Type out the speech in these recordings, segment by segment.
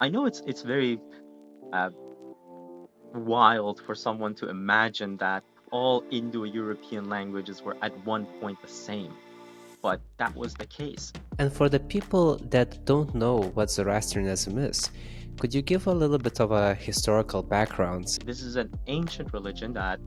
I know it's very uh, wild for someone to imagine that all Indo-European languages were at one point the same, but that was the case. And for the people that don't know what Zoroastrianism is, could you give a little bit of a historical background? This is an ancient religion that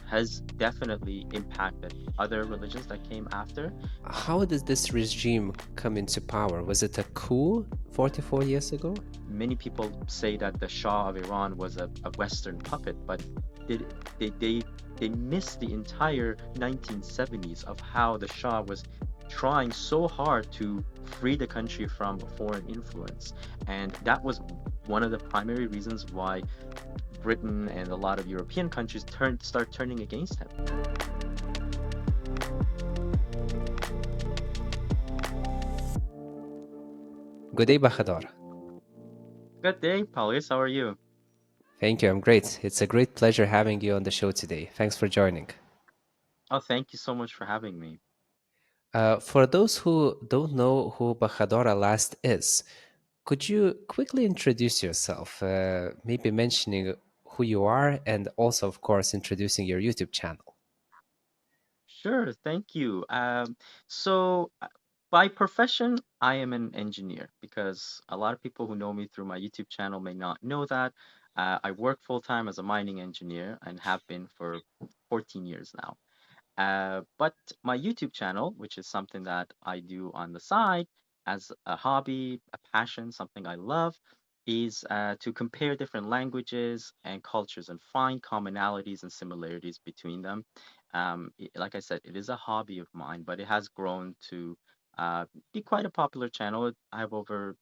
has definitely impacted other religions that came after. How did this regime come into power? Was it a coup 44 years ago? Many people say that the Shah of Iran was a Western puppet, but they they they, they missed the entire 1970s of how the Shah was trying so hard to free the country from foreign influence, and that was one of the primary reasons why Britain and a lot of European countries start turning against him. Good day, Bahador. Good day, Paulius. How are you? Thank you, I'm great. It's a great pleasure having you on the show today. Thanks for joining. Oh, thank you so much for having me. For those who don't know who Bahador Alast is, could you quickly introduce yourself, maybe mentioning who you are and also, of course, introducing your YouTube channel? Sure, thank you. So, by profession, I am an engineer because a lot of people who know me through my YouTube channel may not know that. I work full time as a mining engineer and have been for 14 years now. But my YouTube channel, which is something that I do on the side as a hobby, a passion, something I love, is to compare different languages and cultures and find commonalities and similarities between them. Like I said, it is a hobby of mine, but it has grown to be quite a popular channel. I have over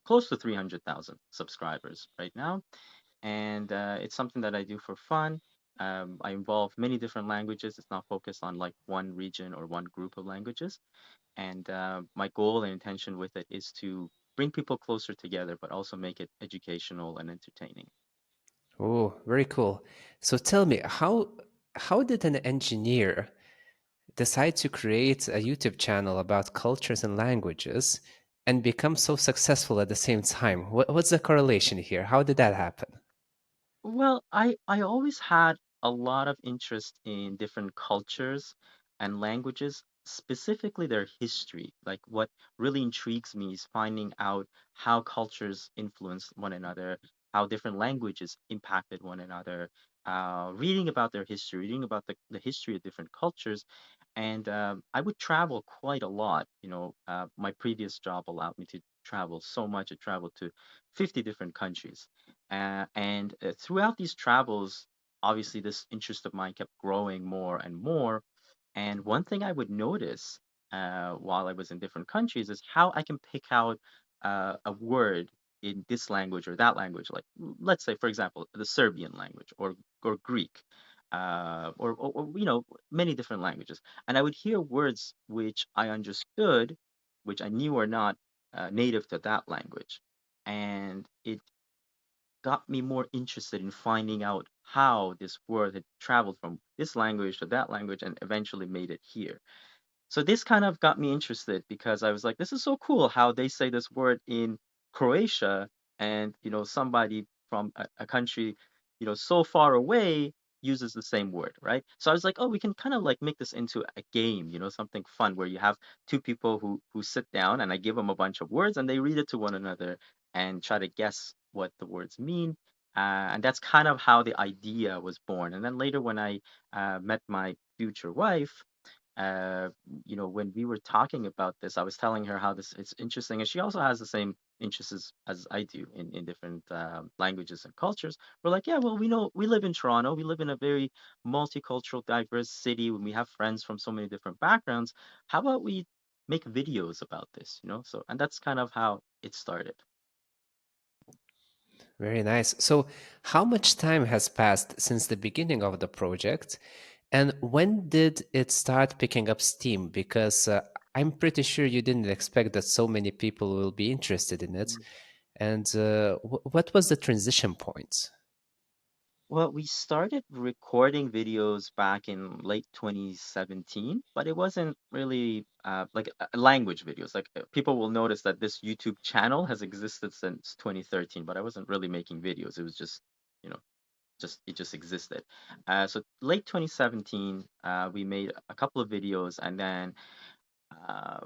close to 300,000 subscribers right now, and it's something that I do for fun. I involve many different languages. It's not focused on like one region or one group of languages. And my goal and intention with it is to bring people closer together, but also make it educational and entertaining. Oh, very cool. So tell me, how did an engineer decide to create a YouTube channel about cultures and languages and become so successful at the same time? What's the correlation here? How did that happen? Well, I always had a lot of interest in different cultures and languages, specifically their history. Like what really intrigues me is finding out how cultures influence one another, how different languages impacted one another, reading about their history, reading about the history of different cultures. And I would travel quite a lot. My previous job allowed me to travel so much. I traveled to 50 different countries. And throughout these travels, obviously, this interest of mine kept growing more and more. And one thing I would notice while I was in different countries is how I can pick out a word in this language or that language. Like, let's say, for example, the Serbian language or Greek, or many different languages. And I would hear words which I understood, which I knew are not native to that language. And it got me more interested in finding out how this word had traveled from this language to that language and eventually made it here. So this kind of got me interested because I was like, this is so cool how they say this word in Croatia and somebody from a country so far away uses the same word, right? So I was like, oh, we can kind of like make this into a game, something fun where you have two people who sit down and I give them a bunch of words and they read it to one another and try to guess what the words mean. And that's kind of how the idea was born. And then later, when I met my future wife, uh, when we were talking about this, I was telling her how this it's interesting, and she also has the same interests as I do in different languages and cultures. We're like, yeah, well, we know we live in Toronto, we live in a very multicultural, diverse city, and we have friends from so many different backgrounds. How about we make videos about this, So, and that's kind of how it started. Very nice. So, how much time has passed since the beginning of the project? And when did it start picking up steam? Because I'm pretty sure you didn't expect that so many people will be interested in it. And what was the transition point? Well, we started recording videos back in late 2017, but it wasn't really like language videos. Like people will notice that this YouTube channel has existed since 2013, but I wasn't really making videos. It was just, you know, just it just existed. So late 2017, we made a couple of videos, and then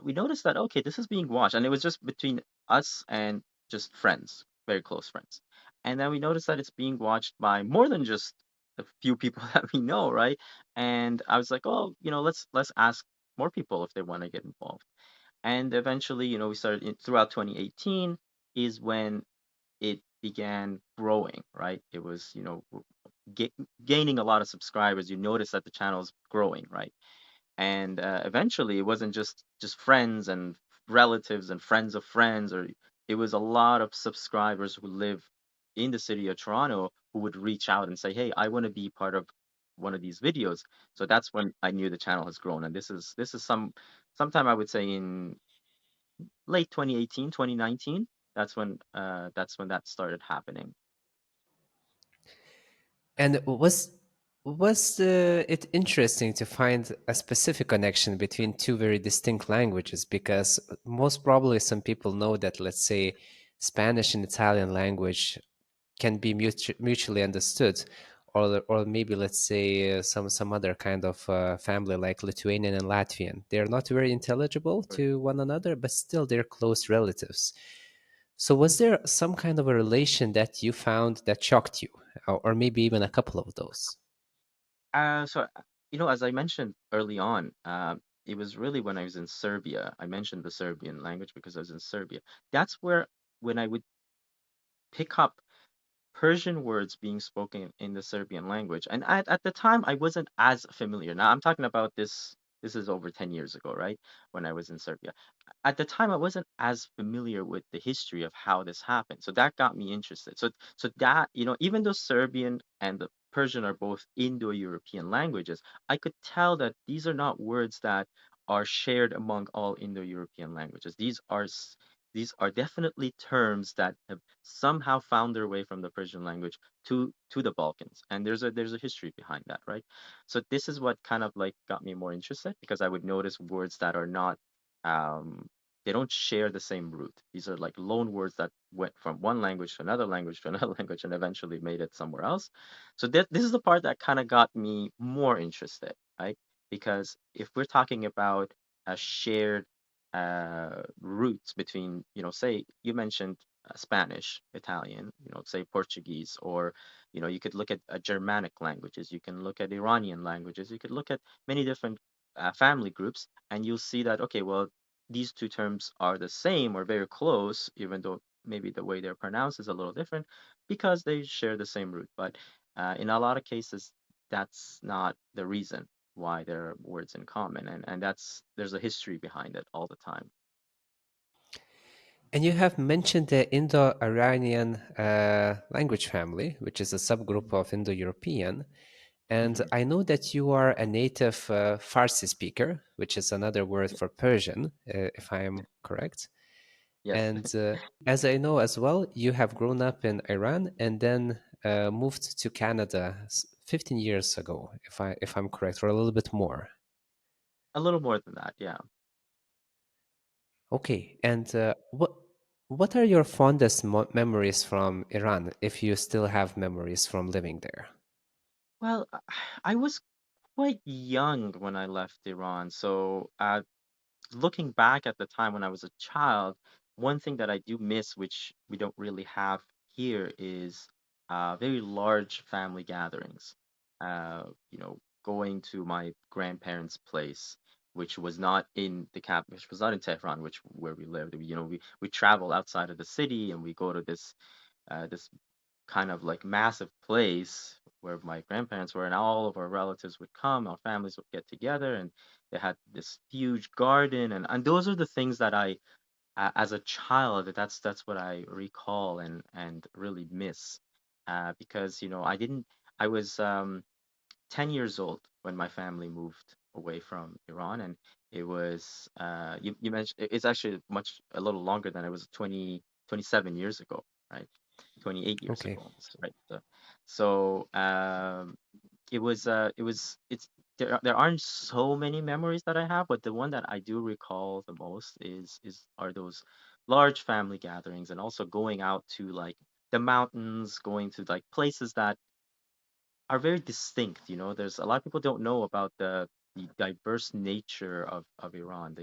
we noticed that okay, this is being watched, and it was just between us and just friends, very close friends. And then we noticed that it's being watched by more than just a few people that we know, right? And I was like, oh, let's ask more people if they want to get involved. And eventually, we started throughout 2018 is when it began growing, right? It was, ga gaining a lot of subscribers. You notice that the channel is growing, right? And eventually it wasn't just friends and relatives and friends of friends, or it was a lot of subscribers who live in the city of Toronto who would reach out and say, hey, I want to be part of one of these videos. So that's when I knew the channel has grown. And this is sometime I would say in late 2018, 2019. That's when that started happening. And was it interesting to find a specific connection between two very distinct languages? Because most probably some people know that, let's say, Spanish and Italian language can be mutually understood, or maybe let's say some other kind of family like Lithuanian and Latvian. They are not very intelligible Right. to one another, but still they're close relatives. So, was there some kind of a relation that you found that shocked you, or maybe even a couple of those? So, as I mentioned early on, it was really when I was in Serbia. I mentioned the Serbian language because I was in Serbia. That's where when I would pick up Persian words being spoken in the Serbian language. And at the time, I wasn't as familiar. Now, I'm talking about this is over 10 years ago, right? When I was in Serbia. At the time, I wasn't as familiar with the history of how this happened. So that got me interested. So that, even though Serbian and the Persian are both Indo-European languages, I could tell that these are not words that are shared among all Indo-European languages. These are definitely terms that have somehow found their way from the Persian language to the Balkans, and there's a history behind that, right? So this is what kind of like got me more interested because I would notice words that are not um, they don't share the same root. These are like loan words that went from one language to another language to another language and eventually made it somewhere else. So this is the part that kind of got me more interested, right? Because if we're talking about a shared roots between, say you mentioned Spanish, Italian, say Portuguese, or, you could look at Germanic languages, you can look at Iranian languages, you could look at many different family groups, and you'll see that, okay, well, these two terms are the same or very close, even though maybe the way they're pronounced is a little different because they share the same root. But in a lot of cases, that's not the reason why there are words in common, and there's a history behind it all the time. And you have mentioned the Indo-Iranian language family, which is a subgroup of Indo-European. And Hmm. I know that you are a native Farsi speaker, which is another word Yeah, for Persian, if I yeah, am correct. yes. And as I know as well, you have grown up in Iran and then moved to Canada 15 years ago, if I'm correct, or a little bit more. A little more than that, yeah. Okay, and what are your fondest memories from Iran, if you still have memories from living there? Well, I was quite young when I left Iran, so looking back at the time when I was a child, one thing that I do miss, which we don't really have here, is very large family gatherings. Going to my grandparents' place, which was not in the cap, which was not in Tehran, which where we lived. We travel outside of the city and we go to this kind of like massive place where my grandparents were, and all of our relatives would come, our families would get together, and they had this huge garden, and those are the things that as a child, that's what I recall and really miss, because I was 10 years old when my family moved away from Iran, and it was you mentioned it's actually a little longer than it was 27 years ago, right? 28 years Okay. ago almost, right? So it's there aren't so many memories that I have, but the one that I do recall the most is are those large family gatherings, and also going out to like the mountains, going to like places that are very distinct. You know, there's a lot of people don't know about the diverse nature of Iran.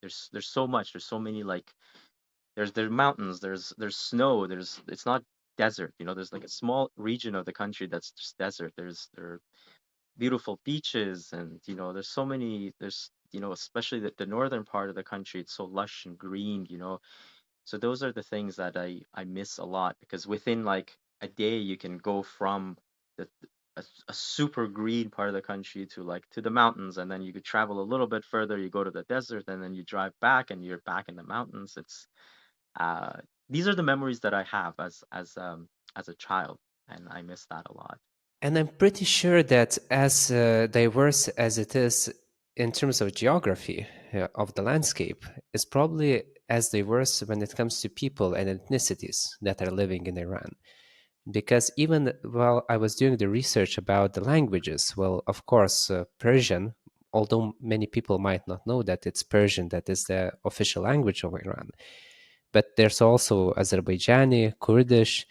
There's so much, there's so many like there's mountains, there's snow, there's it's not desert. You know, there's like a small region of the country that's just desert. There are beautiful beaches, and you know there's so many, there's you know, especially the northern part of the country, it's so lush and green, you know. So those are the things that I miss a lot, because within like a day you can go from the a super green part of the country to like to the mountains, and then you could travel a little bit further, you go to the desert, and then you drive back and you're back in the mountains. It's uh these are the memories that I have as a child, and I miss that a lot. And I'm pretty sure that as diverse as it is in terms of geography of the landscape, it's probably as diverse when it comes to people and ethnicities that are living in Iran. Because even while I was doing the research about the languages, well, of course, Persian, although many people might not know that it's Persian that is the official language of Iran, but there's also Azerbaijani, Kurdish,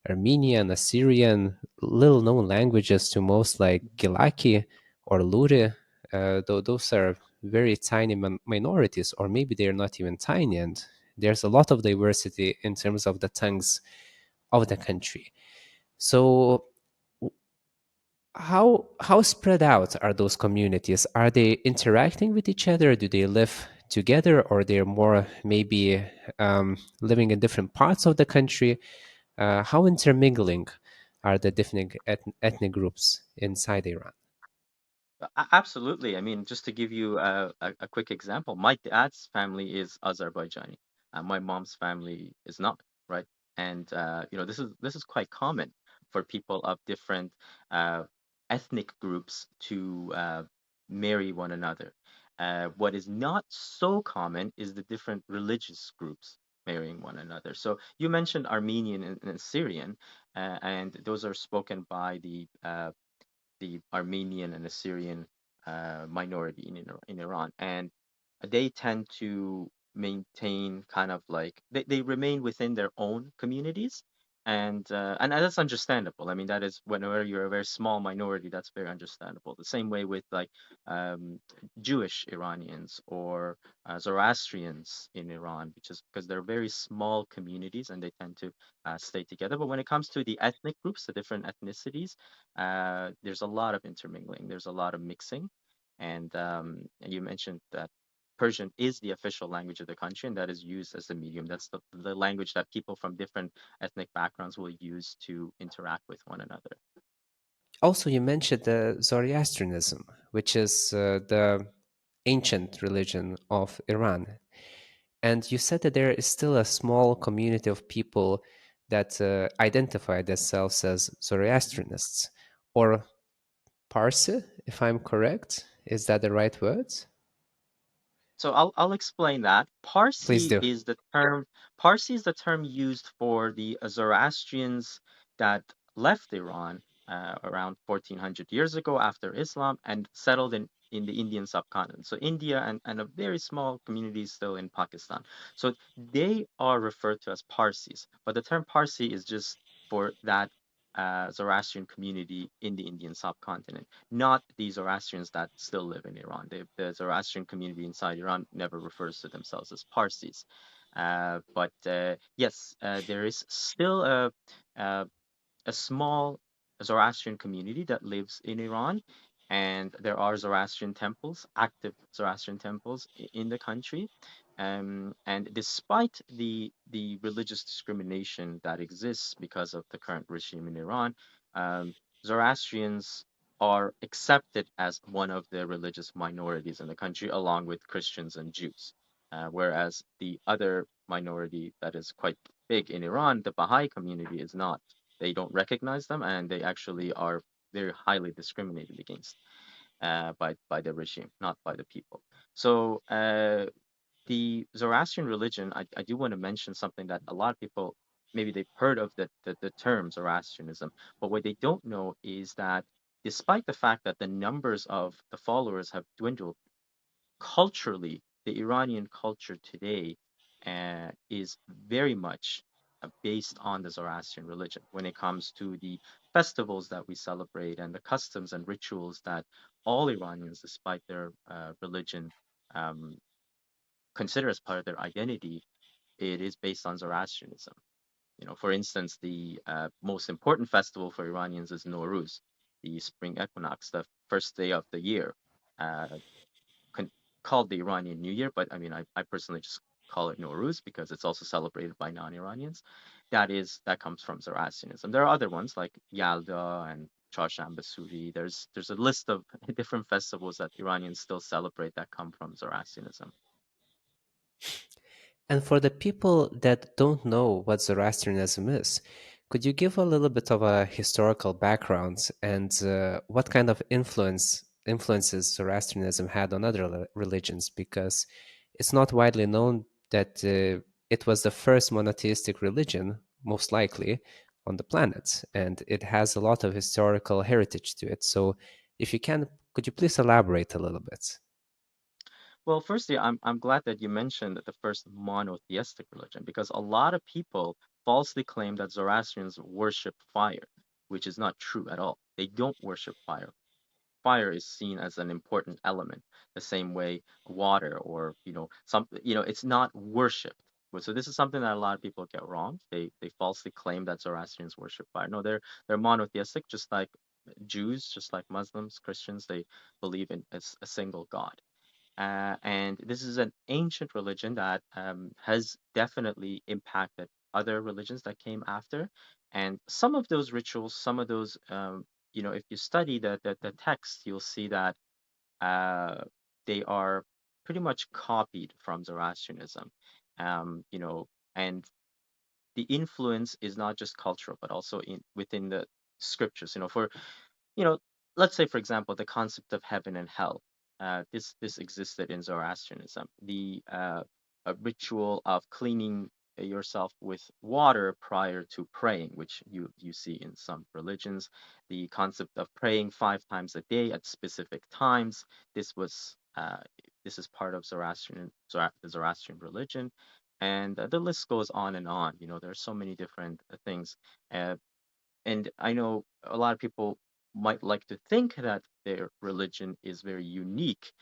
Armenian, Assyrian, little known languages to most like Gilaki or Luri. Though those are very tiny minorities, or maybe they're not even tiny, and there's a lot of diversity in terms of the tongues of the country. So how spread out are those communities? Are they interacting with each other? Do they live together, or they're more maybe living in different parts of the country? How intermingling are the different ethnic groups inside Iran? Absolutely. I mean, just to give you a quick example, my dad's family is Azerbaijani. My mom's family is not, right? And you know, this is quite common for people of different uh, ethnic groups to marry one another. What is not so common is the different religious groups marrying one another. So you mentioned Armenian and Syrian, and those are spoken by the Armenian and Assyrian minority in Iran, and they tend to maintain kind of like they remain within their own communities, and that's understandable. I mean, that is whenever you're a very small minority, that's very understandable. The same way with like um, Jewish Iranians or Zoroastrians in Iran, which is because they're very small communities and they tend to stay together. But when it comes to the ethnic groups, the different ethnicities, there's a lot of intermingling, there's a lot of mixing, and you mentioned that Persian is the official language of the country, and that is used as the medium. That's the language that people from different ethnic backgrounds will use to interact with one another. Also, you mentioned the Zoroastrianism, which is the ancient religion of Iran. And you said that there is still a small community of people that identify themselves as Zoroastrianists or Parsi, if I'm correct. Is that the right words? So I'll explain that. Please do. Parsi is the term used for the Zoroastrians that left Iran around 1400 years ago after Islam and settled in the Indian subcontinent. So India and a very small community still in Pakistan. So they are referred to as Parsis, but the term Parsi is just for that Zoroastrian community in the Indian subcontinent, not the Zoroastrians that still live in Iran. The Zoroastrian community inside Iran never refers to themselves as Parsis. But yes, there is still a, a small Zoroastrian community that lives in Iran, and there are Zoroastrian temples, active Zoroastrian temples in the country. And despite the religious discrimination that exists because of the current regime in Iran, um, Zoroastrians are accepted as one of the religious minorities in the country, along with Christians and Jews. Whereas the other minority that is quite big in Iran, the Baha'i community, is not. They don't recognize them, and they actually are very highly discriminated against by the regime, not by the people. So the Zoroastrian religion, I do want to mention something that a lot of people maybe they've heard of the term Zoroastrianism, but what they don't know is that despite the fact that the numbers of the followers have dwindled, culturally, the Iranian culture today is very much based on the Zoroastrian religion when it comes to the festivals that we celebrate and the customs and rituals that all Iranians, despite their religion, um, consider as part of their identity. It is based on Zoroastrianism. For instance, the most important festival for Iranians is Nowruz, the spring equinox, the first day of the year. Uh, con- Called the Iranian New Year, but I mean, I personally just call it Nowruz because it's also celebrated by non-Iranians. That comes from Zoroastrianism. There are other ones like Yalda and Chharshamba Suri. There's a list of different festivals that Iranians still celebrate that come from Zoroastrianism. And for the people that don't know what Zoroastrianism is, could you give a little bit of a historical background and what kind of influences Zoroastrianism had on other religions? Because it's not widely known that it was the first monotheistic religion, most likely, on the planet, and it has a lot of historical heritage to it. So, if you can, could you please elaborate a little bit? Well, firstly, I'm glad that you mentioned the first monotheistic religion because a lot of people falsely claim that Zoroastrians worship fire, which is not true at all. They don't worship fire. Fire is seen as an important element, the same way water or it's not worshipped. So this is something that a lot of people get wrong. They falsely claim that Zoroastrians worship fire. No, they're monotheistic, just like Jews, just like Muslims, Christians. They believe in a single God. And this is an ancient religion that has definitely impacted other religions that came after. And some of those rituals, some of those, if you study the text, you'll see that uh, they are pretty much copied from Zoroastrianism. And the influence is not just cultural, but also within the scriptures. You know, let's say, for example, the concept of heaven and hell. This existed in Zoroastrianism. The a ritual of cleaning yourself with water prior to praying, which you see in some religions. The concept of praying 5 times a day at specific times. This was this is part of the Zoroastrian religion, and the list goes on and on. There are so many different things. Uh, and I know a lot of people might like to think that their religion is very unique,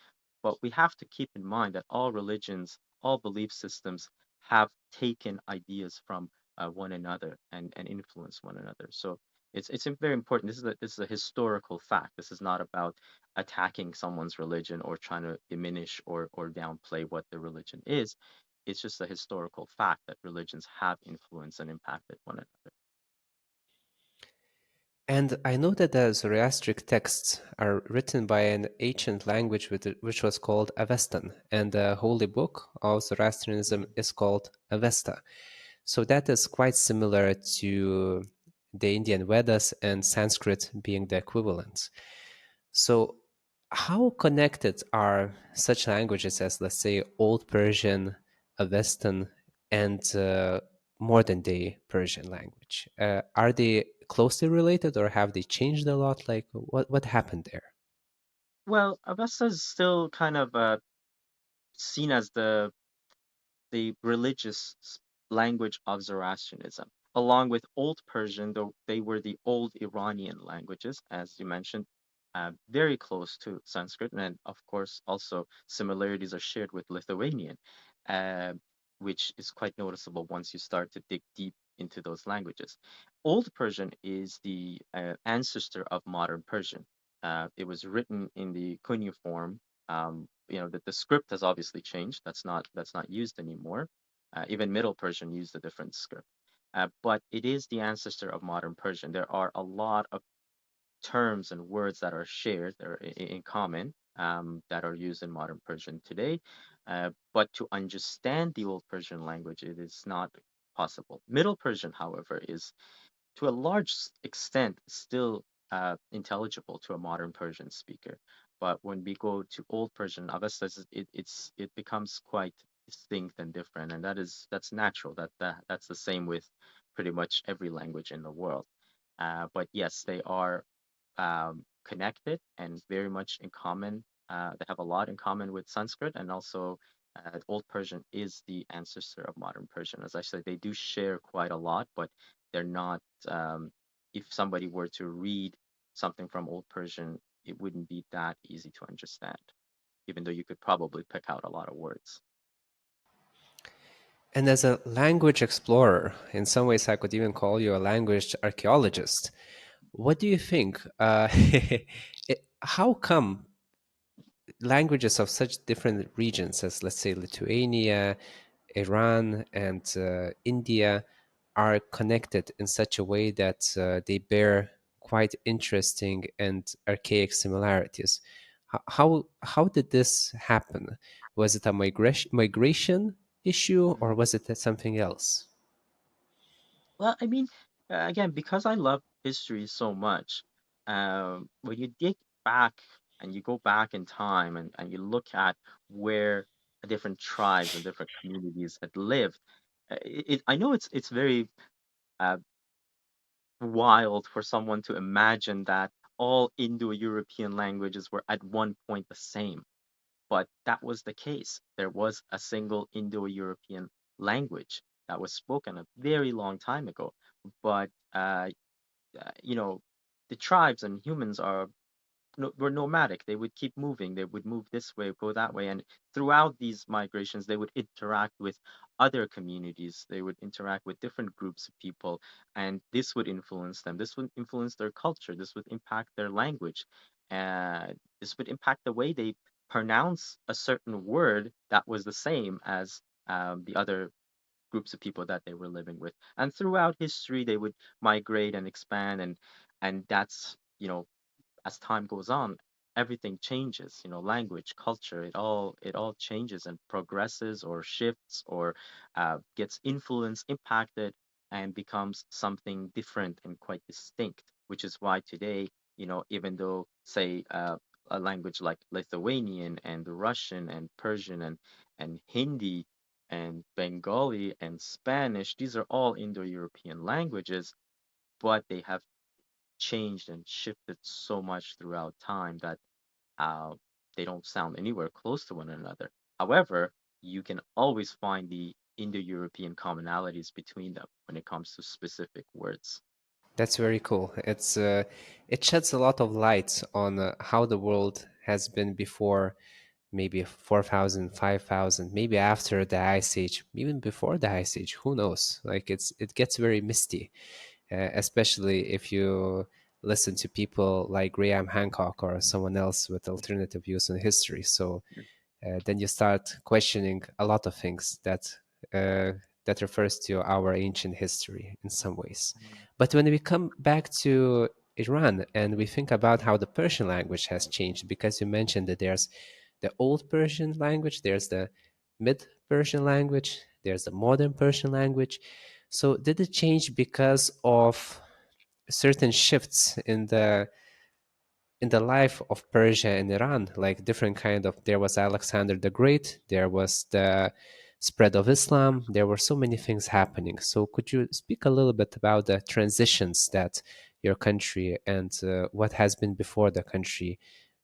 but we have to keep in mind that all religions, all belief systems have taken ideas from one another and influence one another. So it's very important. This is a historical fact. This is not about attacking someone's religion or trying to diminish or downplay what the religion is. It's just a historical fact that religions have influenced and impacted one another. And I know that the Zoroastric texts are written by an ancient language which was called Avestan, and the holy book of Zoroastrianism is called Avesta. So that is quite similar to the Indian Vedas and Sanskrit being the equivalents. So, how connected are such languages as, let's say, Old Persian, Avestan, and modern day Persian language? Are they closely related or have they changed a lot? Like, what happened there? Well, Avesta is still kind of seen as the religious language of Zoroastrianism. Along with Old Persian, though they were the old Iranian languages, as you mentioned, very close to Sanskrit, and of course, also similarities are shared with Lithuanian, uh, which is quite noticeable once you start to dig deep into those languages. Old Persian is the ancestor of modern Persian. It was written in the cuneiform. The script has obviously changed. That's not used anymore. Even Middle Persian used a different script. But it is the ancestor of modern Persian. There are a lot of terms and words that are shared, that are in common, that are used in modern Persian today. But to understand the Old Persian language, it is not possible. Middle Persian, however, is to a large extent still intelligible to a modern Persian speaker. But when we go to Old Persian, Avesta, it becomes quite distinct and different, and that's natural. That's the same with pretty much every language in the world. But yes, they are connected and very much in common. They have a lot in common with Sanskrit, and also Old Persian is the ancestor of modern Persian. As I said, they do share quite a lot, but they're not. If somebody were to read something from Old Persian, it wouldn't be that easy to understand, even though you could probably pick out a lot of words. And as a language explorer, in some ways, I could even call you a language archaeologist. What do you think? How come languages of such different regions as, let's say, Lithuania, Iran, and India are connected in such a way that they bear quite interesting and archaic similarities? How did this happen? Was it a migration issue, or Mhm. was it something else? Well, I mean, again, because I love history so much, when you dig back and you go back in time and you look at where different tribes and different communities had lived, I know it's very uh, wild for someone to imagine that all Indo-European languages were at one point the same, but that was the case. There was a single Indo-European language that was spoken a very long time ago, but you know, the tribes and humans are no, were nomadic. They would keep moving. They would move this way, go that way, and throughout these migrations, they would interact with other communities. They would interact with different groups of people, and this would influence them. This would influence their culture. This would impact their language. This would impact the way they pronounce a certain word that was the same as the other groups of people that they were living with. And throughout history, they would migrate and expand, and that's, as time goes on, everything changes. Language, culture, it all changes and progresses or shifts or gets influenced, impacted, and becomes something different and quite distinct. Which is why today, even though, say, a language like Lithuanian and Russian and Persian and Hindi and Bengali and Spanish, these are all Indo-European languages, but they have changed and shifted so much throughout time that uh, they don't sound anywhere close to one another. However, you can always find the Indo-European commonalities between them when it comes to specific words. That's very cool. It sheds a lot of light on how the world has been before maybe 4,000, 5,000, maybe after the ice age, even before the ice age, who knows? Like it gets very misty, especially if you listen to people like Graham Hancock or someone else with alternative views on history. So then you start questioning a lot of things uh, that refers to our ancient history in some ways. Mhm. But when we come back to Iran and we think about how the Persian language has changed, because you mentioned that there's the old Persian language, there's the mid Persian language, there's the modern Persian language. So did it change because of certain shifts in the life of Persia and Iran, like different kind of, there was Alexander the Great, there was the spread of Islam, there were so many things happening. So could you speak a little bit about the transitions that your country and what has been before the country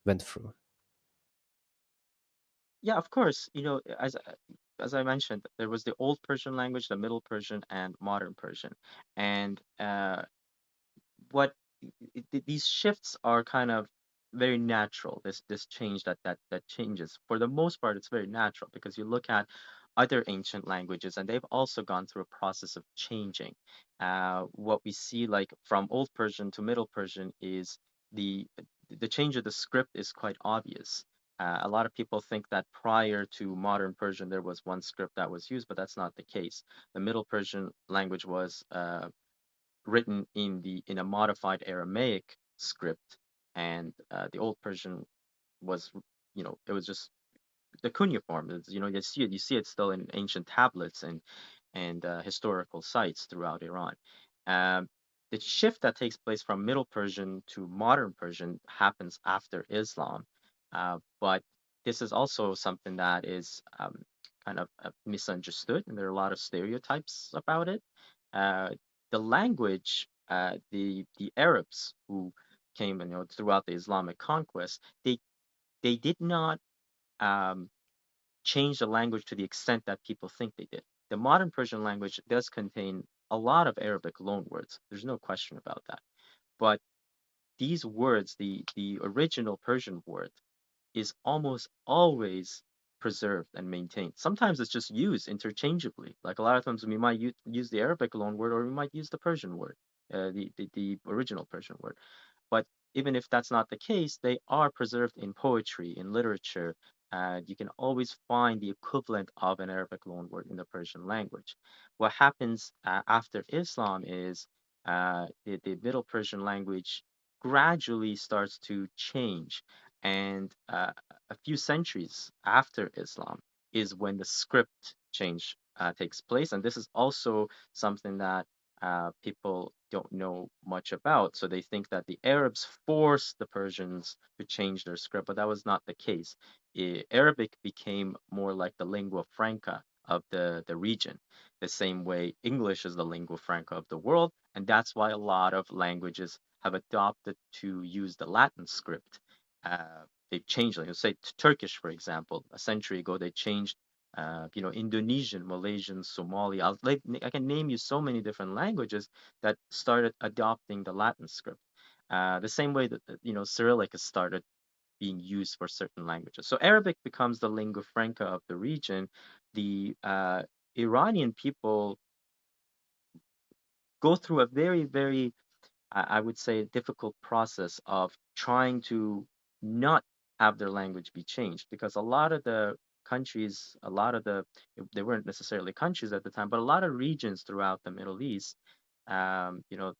went through? Yeah, of course. As I mentioned, there was the Old Persian language, the Middle Persian, and Modern Persian, and what these shifts are kind of very natural. This change that changes, for the most part, it's very natural because you look at other ancient languages and they've also gone through a process of changing. What we see, like from Old Persian to Middle Persian, is the the change of the script is quite obvious. A lot of people think that prior to modern Persian there was one script that was used, but that's not the case. The Middle Persian language was written in a modified Aramaic script, and the Old Persian was, it was just the cuneiform. You see it still in ancient tablets and historical sites throughout Iran. Um, the shift that takes place from Middle Persian to Modern Persian happens after Islam, but this is also something that is kind of misunderstood, and there are a lot of stereotypes about it. the language, the Arabs who came, throughout the Islamic conquest, they did not um, change the language to the extent that people think they did. The modern Persian language does contain a lot of Arabic loanwords. There's no question about that. But these words, the original Persian word, is almost always preserved and maintained. Sometimes it's just used interchangeably. Like a lot of times we might use the Arabic loanword or we might use the Persian word, the original Persian word. But even if that's not the case, they are preserved in poetry, in literature. You can always find the equivalent of an Arabic loanword in the Persian language. What happens after Islam is the Middle Persian language gradually starts to change. And a few centuries after Islam is when the script change takes place. And this is also something that people don't know much about. So they think that the Arabs forced the Persians to change their script, but that was not the case. Arabic became more like the lingua franca of the region, the same way English is the lingua franca of the world. And that's why a lot of languages have adopted to use the Latin script. They've changed, like say Turkish, for example, a century ago, they changed Indonesian, Malaysian, Somali. I can name you so many different languages that started adopting the Latin script. The same way that Cyrillic has started being used for certain languages. So Arabic becomes the lingua franca of the region. The Iranian people go through a very, very, I would say, difficult process of trying to not have their language be changed because a lot of the countries, they weren't necessarily countries at the time, but a lot of regions throughout the Middle East, um, you know,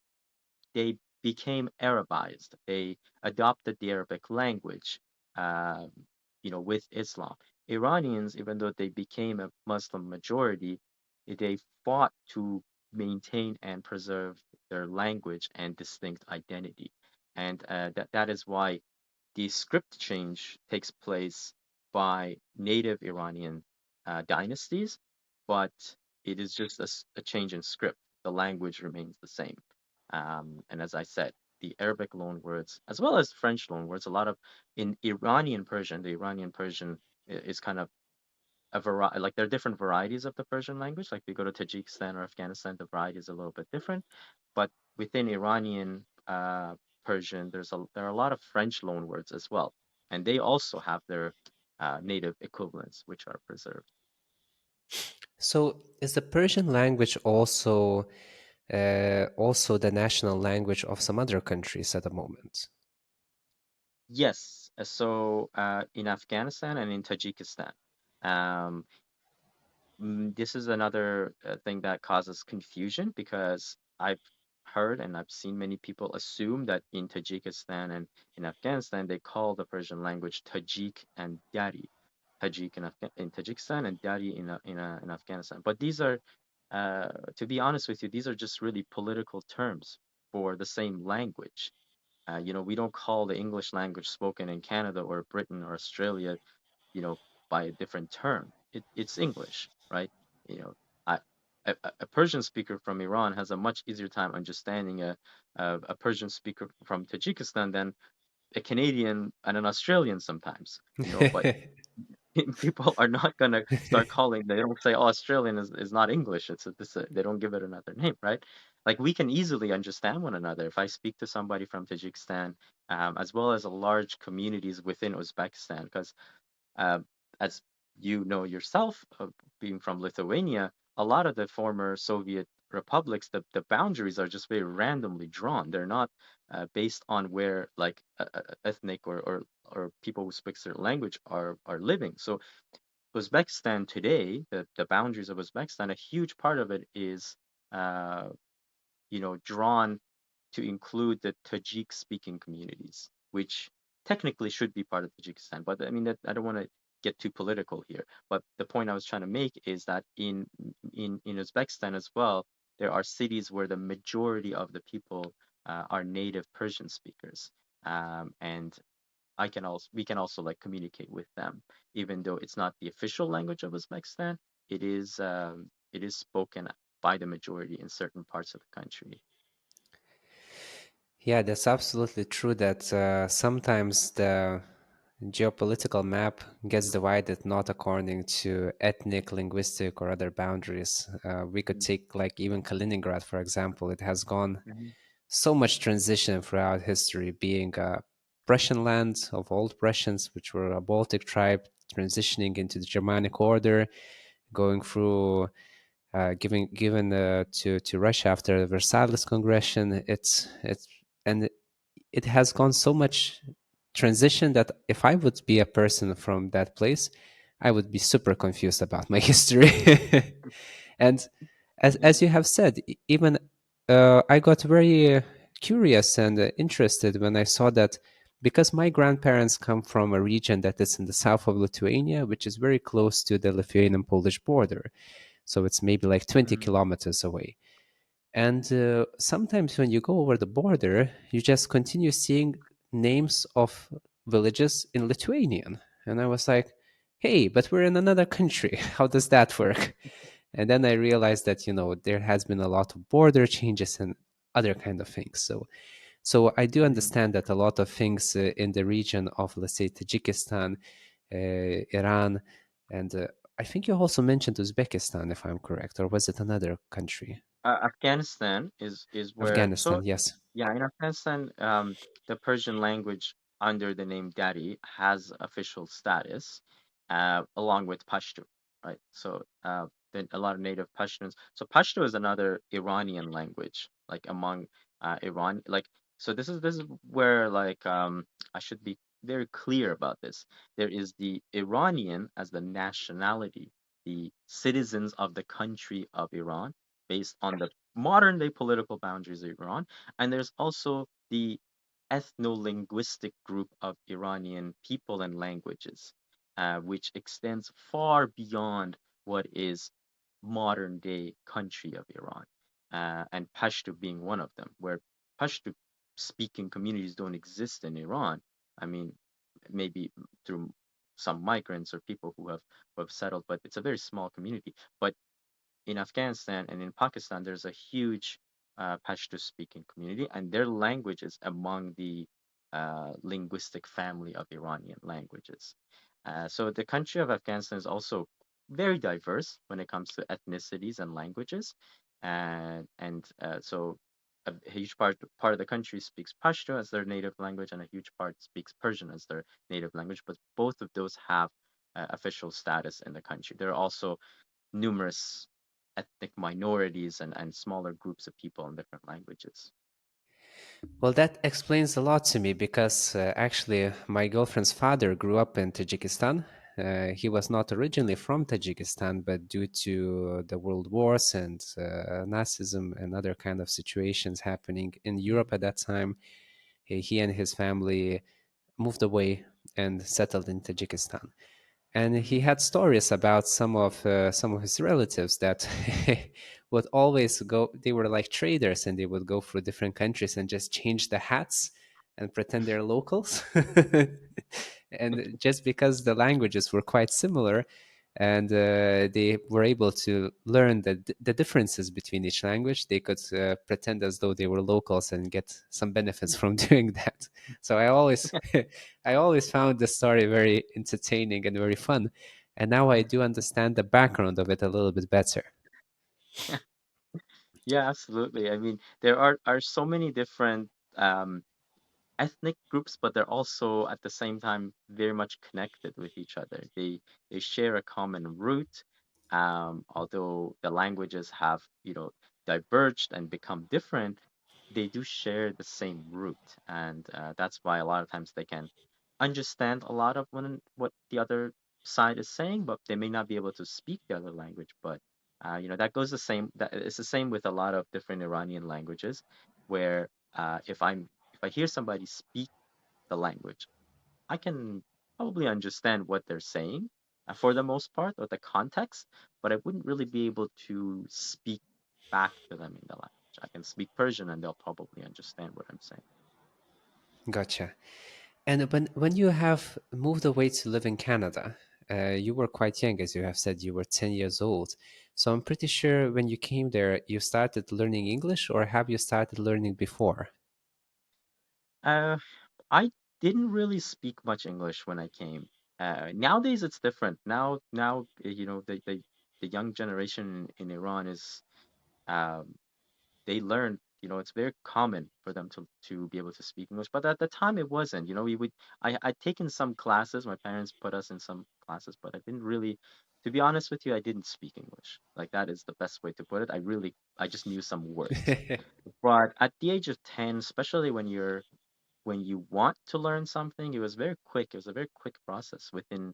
they became Arabized. They adopted the Arabic language, um, with Islam. Iranians, even though they became a Muslim majority, they fought to maintain and preserve their language and distinct identity. And that is why the script change takes place by native Iranian dynasties, but it is just a change in script. The language remains the same. And as I said, the Arabic loanwords, as well as French loanwords, a lot of in Iranian Persian, the Iranian Persian is kind of a variety, like there are different varieties of the Persian language. Like if you go to Tajikistan or Afghanistan, the variety is a little bit different. But within Iranian Persian, there are a lot of French loanwords as well, and they also have their native equivalents, which are preserved. So is the Persian language also the national language of some other countries at the moment? Yes, in Afghanistan and in Tajikistan, um, this is another thing that causes confusion because I've heard and I've seen many people assume that in Tajikistan and in Afghanistan they call the Persian language Tajik and Dari, Tajik in Tajikistan and Dari in Afghanistan. But these are, to be honest with you, these are just really political terms for the same language. We don't call the English language spoken in Canada or Britain or Australia, you know, by a different term. It's English, right? You know, I, a Persian speaker from Iran has a much easier time understanding a Persian speaker from Tajikistan than a Canadian and an Australian sometimes, but people are not gonna start calling. They don't say, "Oh, Australian is not English." They don't give it another name, right? Like we can easily understand one another. If I speak to somebody from Tajikistan, as well as a large communities within Uzbekistan, because uh, as you know yourself, being from Lithuania, a lot of the former Soviet republics, the boundaries are just very randomly drawn. They're not based on where like ethnic or people who speak certain language are living. So Uzbekistan today, the boundaries of Uzbekistan, a huge part of it is uh, drawn to include the Tajik speaking communities, which technically should be part of Tajikistan. But I mean, that, I don't want to get too political here. But the point I was trying to make is that in Uzbekistan as well, there are cities where the majority of the people are native Persian speakers, and we can also like communicate with them, even though it's not the official language of Uzbekistan. It is spoken by the majority in certain parts of the country. Yeah, that's absolutely true that sometimes the geopolitical map gets divided not according to ethnic, linguistic, or other boundaries. We could take like even Kaliningrad, for example. It has gone Mm-hmm. so much transition throughout history, being a Prussian land of old Prussians, which were a Baltic tribe, transitioning into the Germanic order, going through given to Russia after the Versailles Congression. It's and it has gone so much transition that if I would be a person from that place, I would be super confused about my history. And Yeah. as you have said, even I got very curious and interested when I saw that because my grandparents come from a region that is in the south of Lithuania, which is very close to the Lithuanian Polish border. So it's maybe like 20 Mm-hmm. kilometers away. And sometimes when you go over the border, you just continue seeing names of villages in Lithuanian. And I was like, hey, but we're in another country. How does that work? And then I realized that, there has been a lot of border changes and other kind of things. So I do Mm-hmm. understand that a lot of things in the region of, let's say, Tajikistan, Iran, and I think you also mentioned Uzbekistan, if I'm correct, or was it another country? Afghanistan is where, so Afghanistan, yes. yeah, in Afghanistan, the Persian language under the name Dari has official status, along with Pashto, right? So then a lot of native Pashtuns. So Pashto is another Iranian language, like among Iran, like, so this is where, like, I should be very clear about this. There is the Iranian as the nationality, the citizens of the country of Iran, based on the modern day political boundaries of Iran. And there's also the ethno-linguistic group of Iranian people and languages, which extends far beyond what is modern day country of Iran, and Pashto being one of them, where Pashto speaking communities don't exist in Iran. I mean, maybe through some migrants or people who have settled, but it's a very small community. But in Afghanistan and in Pakistan, there's a huge Pashto speaking community, and their language is among the linguistic family of Iranian languages. So the country of Afghanistan is also very diverse when it comes to ethnicities and languages, and so a huge part of the country speaks Pashto as their native language, and a huge part speaks Persian as their native language. But both of those have official status in the country. There are also numerous ethnic minorities and smaller groups of people in different languages. Well, that explains a lot to me because actually my girlfriend's father grew up in Tajikistan. He was not originally from Tajikistan, but due to the world wars and Nazism and other kind of situations happening in Europe at that time, he and his family moved away and settled in Tajikistan. And he Mm-hmm. had stories about some of his relatives that would always go. They were like traders, and they would go through different countries and just change the hats and pretend they're locals. And just because the languages were quite similar, and they were able to learn the differences between each language, they could pretend as though they were locals and get some benefits from doing that. So I always I always found the story very entertaining and very fun, and now I do understand the background of it a little bit better. Yeah, absolutely. I mean, there are so many different ethnic groups, but they're also at the same time very much connected with each other. They share a common root, although the languages have, diverged and become different. They do share the same root, and that's why a lot of times they can understand a lot of what the other side is saying, but they may not be able to speak the other language. But that goes the same. That it's the same with a lot of different Iranian languages, where if I hear somebody speak the language, I can probably understand what they're saying for the most part, or the context, but I wouldn't really be able to speak back to them in the language. I can speak Persian and they'll probably understand what I'm saying. Gotcha. And when you have moved away to live in Canada, You were quite young, as you have said, you were 10 years old. So I'm pretty sure when you came there, you started learning English, or have you started learning before? Uh, I didn't really speak much English when I came. Nowadays it's different. The young generation in Iran is um, they learn, it's very common for them to be able to speak English. But at the time it wasn't. I'd taken some classes. My parents put us in some classes, but I didn't really, to be honest with you, I didn't speak English. Like that is the best way to put it. I just knew some words. But at the age of 10, especially when you want to learn something, it was very quick. It was a very quick process. Within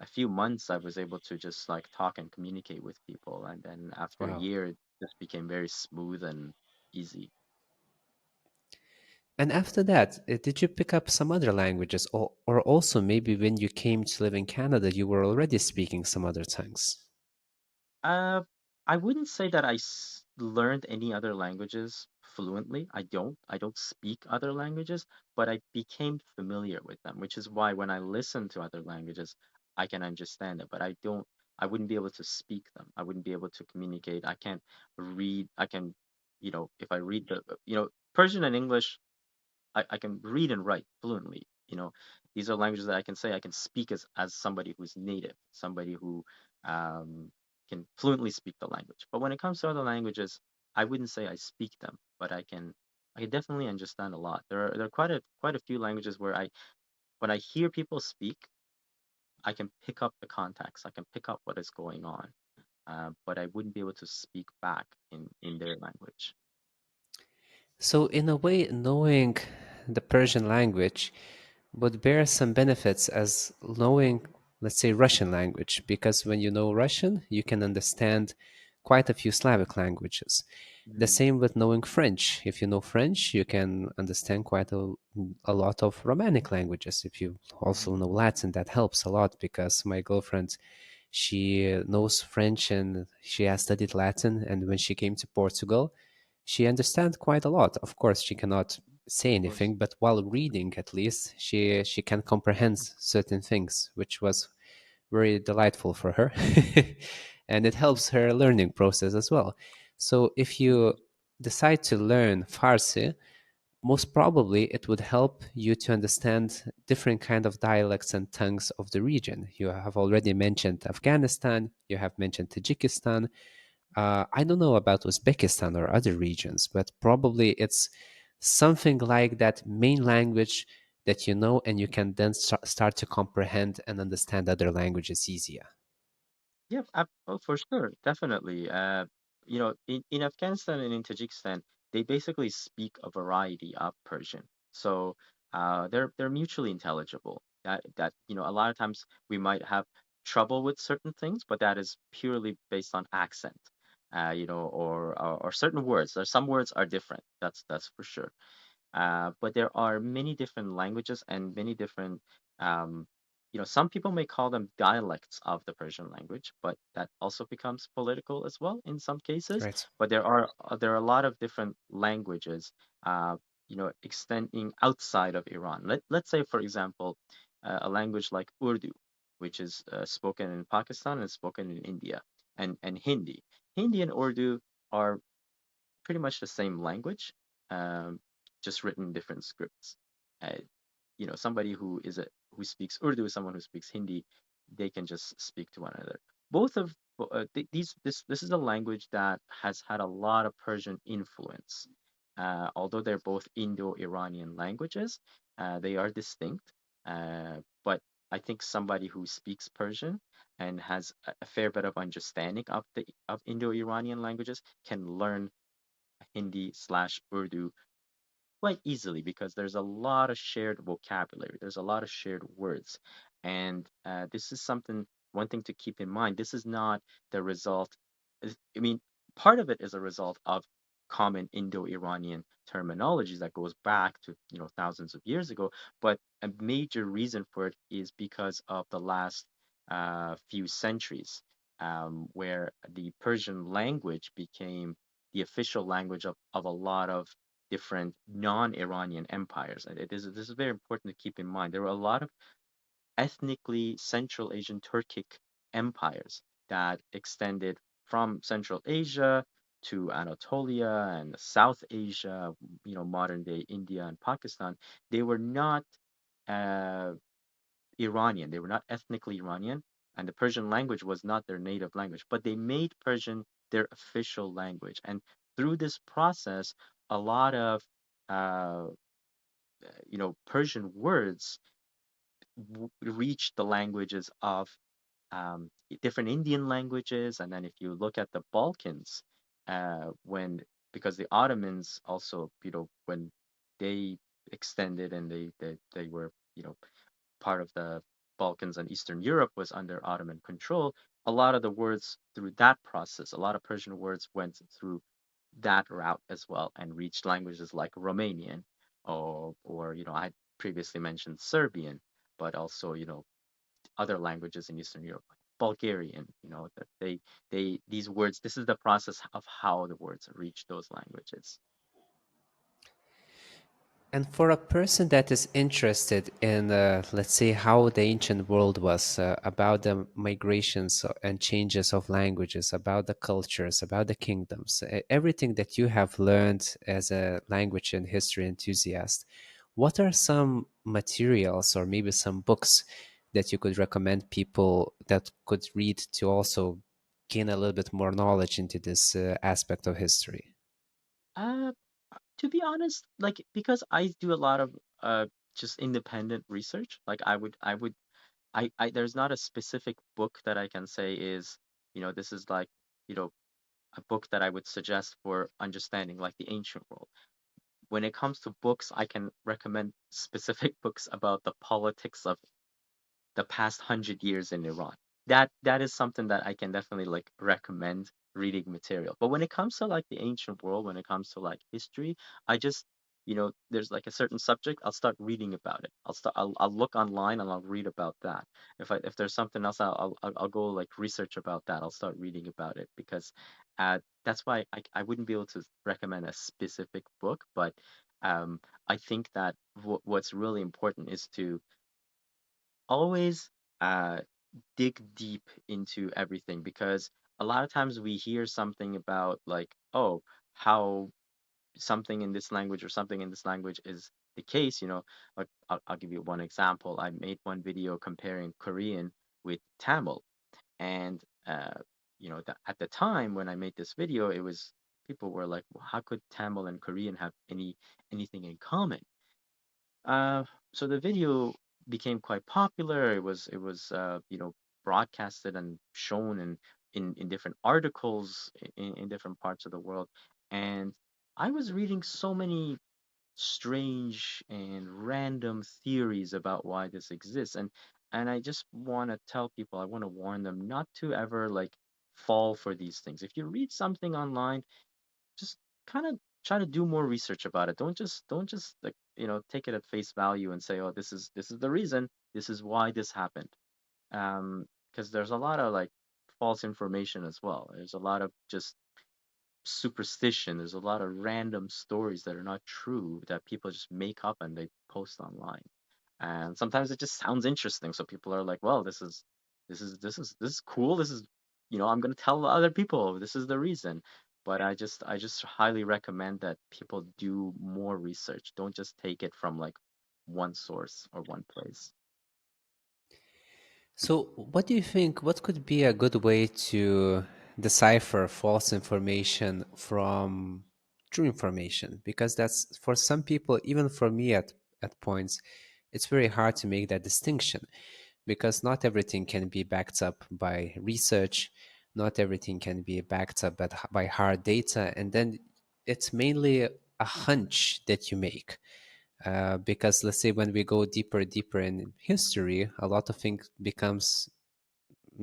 a few months, I was able to just like talk and communicate with people. And then after a Wow. year, it just became very smooth and easy. And after that, did you pick up some other languages, or also maybe when you came to live in Canada, you were already speaking some other tongues? Uh, I wouldn't say that learned any other languages fluently. I don't speak other languages, but I became familiar with them, which is why when I listen to other languages, I can understand it, but I wouldn't be able to speak them. I wouldn't be able to communicate. I can't read. I can, if I read Persian and English, I can read and write fluently. These are languages that I can say I can speak as somebody who's native, somebody who um, can fluently speak the language. But when it comes to other languages, I wouldn't say I speak them, but I can definitely understand a lot. There are quite a few languages where when I hear people speak, I can pick up the context, I can pick up what is going on, but I wouldn't be able to speak back in their language. So, in a way, knowing the Persian language would bear some benefits as knowing, let's say, Russian language, because when you know Russian, you can understand quite a few Slavic languages. The Mhm. same with knowing French. If you know French, you can understand quite a lot of Romanic languages. If you also know Latin, that helps a lot because my girlfriend, she knows French and she has studied Latin. And when she came to Portugal, she understands quite a lot. Of course, she cannot say Of course. anything, but while reading, at least, she can comprehend certain things, which was very delightful for her. And it helps her learning process as well. So if you decide to learn Farsi, most probably it would help you to understand different kind of dialects and tongues of the region. You have already mentioned Afghanistan, you have mentioned Tajikistan. I don't know about Uzbekistan or other regions, but probably it's something like that main language that you know, and you can then start to comprehend and understand other languages easier. Yeah, oh, for sure, definitely. In Afghanistan and in Tajikistan, they basically speak a variety of Persian. So they're mutually intelligible. A lot of times we might have trouble with certain things, but that is purely based on accent. Or certain words. Some words are different. That's for sure. But there are many different languages and many different, um, some people may call them dialects of the Persian language, but that also becomes political as well in some cases. Right. But there are a lot of different languages, extending outside of Iran. Let's say, for example, a language like Urdu, which is spoken in Pakistan and spoken in India, and Hindi. Hindi and Urdu are pretty much the same language, um, just written in different scripts. Uh, Somebody who speaks Urdu, someone who speaks Hindi, they can just speak to one another. Both of these this is a language that has had a lot of Persian influence. Although they're both Indo-Iranian languages, they are distinct. But I think somebody who speaks Persian and has a fair bit of understanding of Indo-Iranian languages can learn Hindi/Urdu quite easily because there's a lot of shared vocabulary, there's a lot of shared words. And this is one thing to keep in mind. This is not the result, I mean, part of it is a result of common Indo-Iranian terminologies that goes back to, thousands of years ago. But a major reason for it is because of the last few centuries, where the Persian language became the official language of a lot of different non-Iranian empires. And this is very important to keep in mind. There were a lot of ethnically Central Asian Turkic empires that extended from Central Asia to Anatolia and South Asia, modern day India and Pakistan. They were not uh, Iranian. They were not ethnically Iranian, and the Persian language was not their native language, but they made Persian their official language. And through this process, a lot of uh, Persian words reached the languages of different Indian languages. And then if you look at the Balkans, when because the Ottomans also, when they extended and they were, part of the Balkans and Eastern Europe was under Ottoman control, a lot of the words through that process, a lot of Persian words went through that route as well and reached languages like Romanian or I previously mentioned Serbian, but also, other languages in Eastern Europe, like Bulgarian, that these words, this is the process of how the words reach those languages. And for a person that is interested in, let's say, how the ancient world was, about the migrations and changes of languages, about the cultures, about the kingdoms, everything that you have learned as a language and history enthusiast, what are some materials or maybe some books that you could recommend people that could read to also gain a little bit more knowledge into this aspect of history? Uh, to be honest, like because I do a lot of just independent research, like there's not a specific book that I can say is, this is like, you know, a book that I would suggest for understanding like the ancient world. When it comes to books, I can recommend specific books about the politics of the past 100 years in Iran. That is something that I can definitely like recommend reading material. But when it comes to like the ancient world, when it comes to like history, I just, there's like a certain subject, I'll start reading about it. I'll look online and I'll read about that. If there's something else, I'll go like research about that. I'll start reading about it because that's why I wouldn't be able to recommend a specific book, but I think that what's really important is to always uh, dig deep into everything because a lot of times we hear something about like, oh, how something in this language or something in this language is the case, like I'll give you one example. I made one video comparing Korean with Tamil, and at the time when I made this video, it was people were like, well, how could Tamil and Korean have anything in common? Uh, so the video became quite popular. It was broadcasted and shown in different articles in different parts of the world. And I was reading so many strange and random theories about why this exists. And I just want to tell people, I want to warn them not to ever like fall for these things. If you read something online, just kind of try to do more research about it. Don't just like, take it at face value and say, oh, this is the reason, this is why this happened. Because there's a lot of like false information as well. There's a lot of just superstition. There's a lot of random stories that are not true that people just make up and they post online. And sometimes it just sounds interesting, so people are like, well, this is cool. This is, I'm gonna tell other people this is the reason. But I just highly recommend that people do more research. Don't just take it from like one source or one place. So, what do you think? What could be a good way to decipher false information from true information? Because that's for some people, even for me at points, it's very hard to make that distinction because not everything can be backed up by research, not everything can be backed up by hard data, and then it's mainly a hunch that you make. Because let's say when we go deeper in history, a lot of things becomes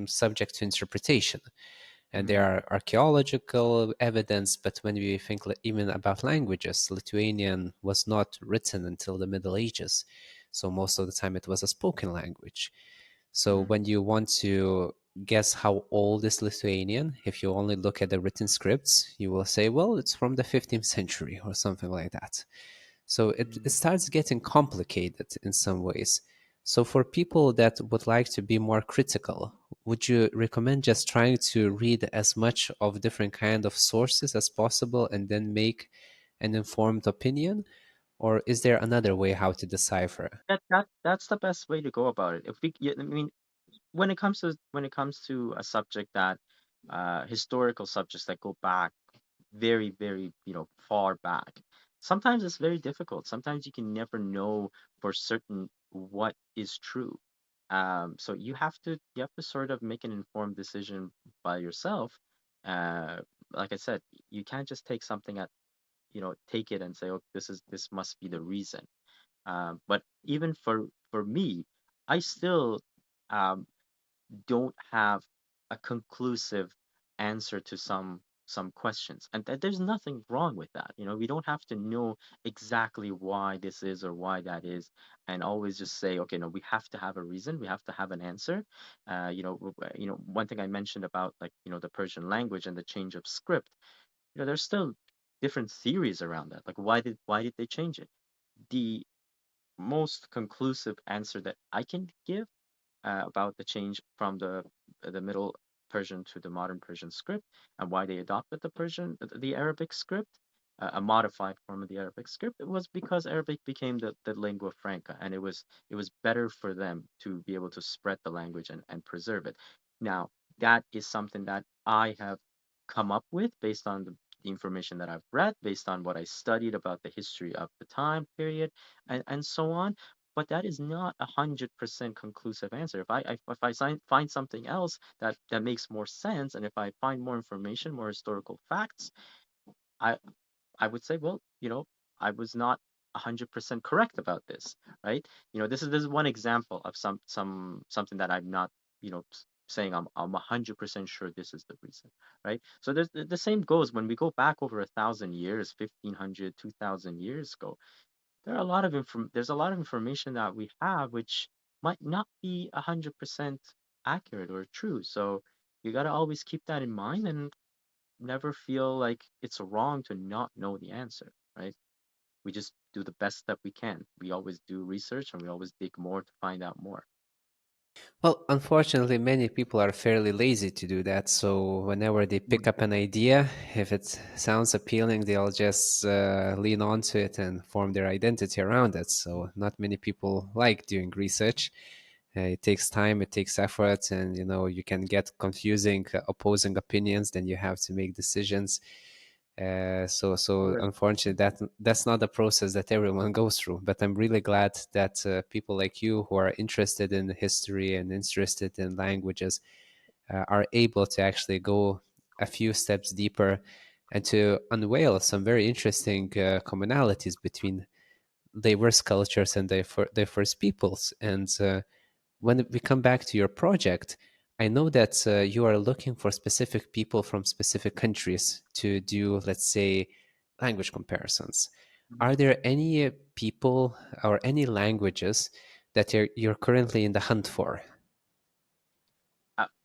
subject to interpretation, and there Mm, are archaeological evidence. But when we think even about languages, Lithuanian was not written until the Middle Ages, so most of the time it was a spoken language. So mm, when you want to guess how old is Lithuanian, if you only look at the written scripts, you will say, well, it's from the 15th century or something like that. So it mm, starts getting complicated in some ways. So, for people that would like to be more critical, would you recommend just trying to read as much of different kind of sources as possible and then make an informed opinion? Or is there another way how to decipher? That's the best way to go about it. If we, yeah, I mean, when it comes to a subject that historical subjects that go back very, very, far back, sometimes it's very difficult. Sometimes you can never know for certain what is true. So you have to sort of make an informed decision by yourself. uh, like I said, you can't just take something at, take it and say, oh, this must be the reason. But even for me, I still um, don't have a conclusive answer to some questions, and there's nothing wrong with that. We don't have to know exactly why this is or why that is, and always just say, okay, no, we have to have a reason, we have to have an answer. One thing I mentioned about, like, the Persian language and the change of script. There's still different theories around that. Like, why did they change it? The most conclusive answer that I can give about the change from the Middle Persian to the modern Persian script, and why they adopted the Arabic script, a modified form of the Arabic script. It was because Arabic became the lingua franca, and it was better for them to be able to spread the language and preserve it. Now, that is something that I have come up with based on the information that I've read, based on what I studied about the history of the time period, and so on. But that is not 100% conclusive answer. If I find something else that makes more sense, and if I find more information, more historical facts, I I would say, well, I was not 100% correct about this, right? This is one example of something that I'm not, saying I'm 100% sure this is the reason, right? So the same goes when we go back over 1,000 years, 1,500, 2,000 years ago. There's a lot of information that we have which might not be 100% accurate or true. So you got to always keep that in mind and never feel like it's wrong to not know the answer, right? We just do the best that we can. We always do research and we always dig more to find out more. Well, unfortunately, many people are fairly lazy to do that. So whenever they pick Mm. up an idea, if it sounds appealing, they'll just lean onto it and form their identity around it. So not many people like doing research. It takes time, it takes effort, and you can get confusing opposing opinions. Then you have to make decisions. So Correct. unfortunately, that's not the process that everyone goes through. But I'm really glad that people like you who are interested in history and interested in languages are able to actually go a few steps deeper and to unveil some very interesting commonalities between diverse cultures and diverse peoples. And when we come back to your project, I know that you are looking for specific people from specific countries to do, let's say, language comparisons. Mhm. Are there any people or any languages that you're currently in the hunt for?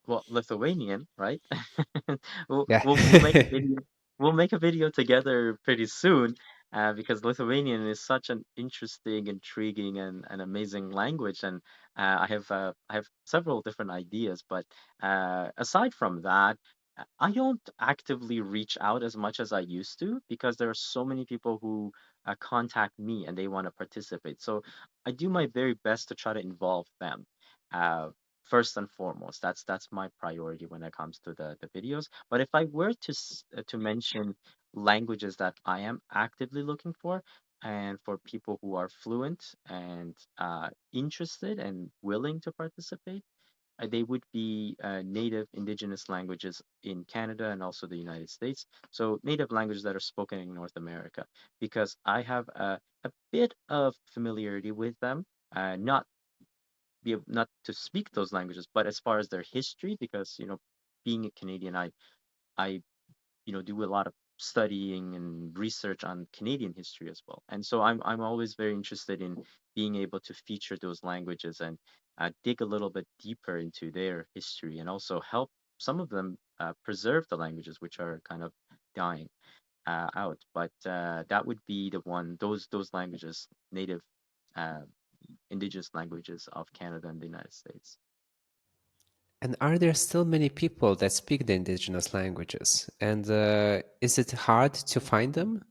Well, Lithuanian, right? We'll, Yeah. we'll we'll make a video. We'll make a video together pretty soon, because Lithuanian is such an interesting, intriguing, and amazing language, and I have several different ideas. But aside from that, I don't actively reach out as much as I used to because there are so many people who contact me and they want to participate. So I do my very best to try to involve them. Uh, First and foremost, that's my priority when it comes to the videos. But if I were to mention languages that I am actively looking for, and for people who are fluent and interested and willing to participate, they would be native indigenous languages in Canada and also the United States. So native languages that are spoken in North America, because I have a bit of familiarity with them. Not to speak those languages, but as far as their history, because being a Canadian, I do a lot of studying and research on Canadian history as well, and so I'm always very interested in being able to feature those languages and dig a little bit deeper into their history, and also help some of them preserve the languages which are kind of dying out. But that would be the one, those languages, native. Uh, indigenous languages of Canada and the United States. And are there still many people that speak the indigenous languages? And is it hard to find them?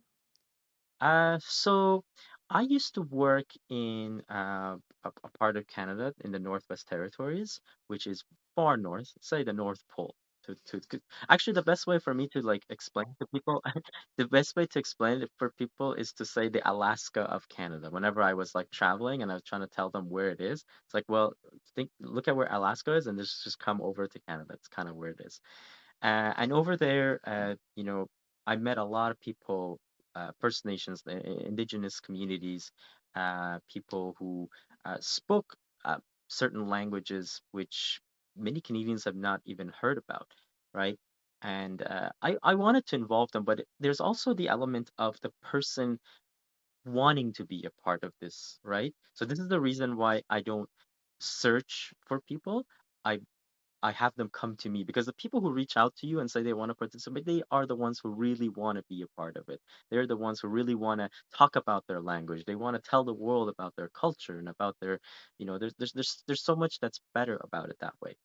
So I used to work in a part of Canada in the Northwest Territories, which is far north, say the North Pole. Actually, the best way for me to like explain to people, the best way to explain it for people is to say the Alaska of Canada. Whenever I was like traveling and I was trying to tell them where it is, it's like, well, look at where Alaska is, and just come over to Canada. It's kind of where it is. And over there, I met a lot of people, First Nations, indigenous communities, people who spoke certain languages which many Canadians have not even heard about, right? And I wanted to involve them, but there's also the element of the person wanting to be a part of this, right? So this is the reason why I don't search for people. I I have them come to me because the people who reach out to you and say they want to participate, they are the ones who really want to be a part of it. They're the ones who really want to talk about their language. They want to tell the world about their culture and about their, there's so much that's better about it that way.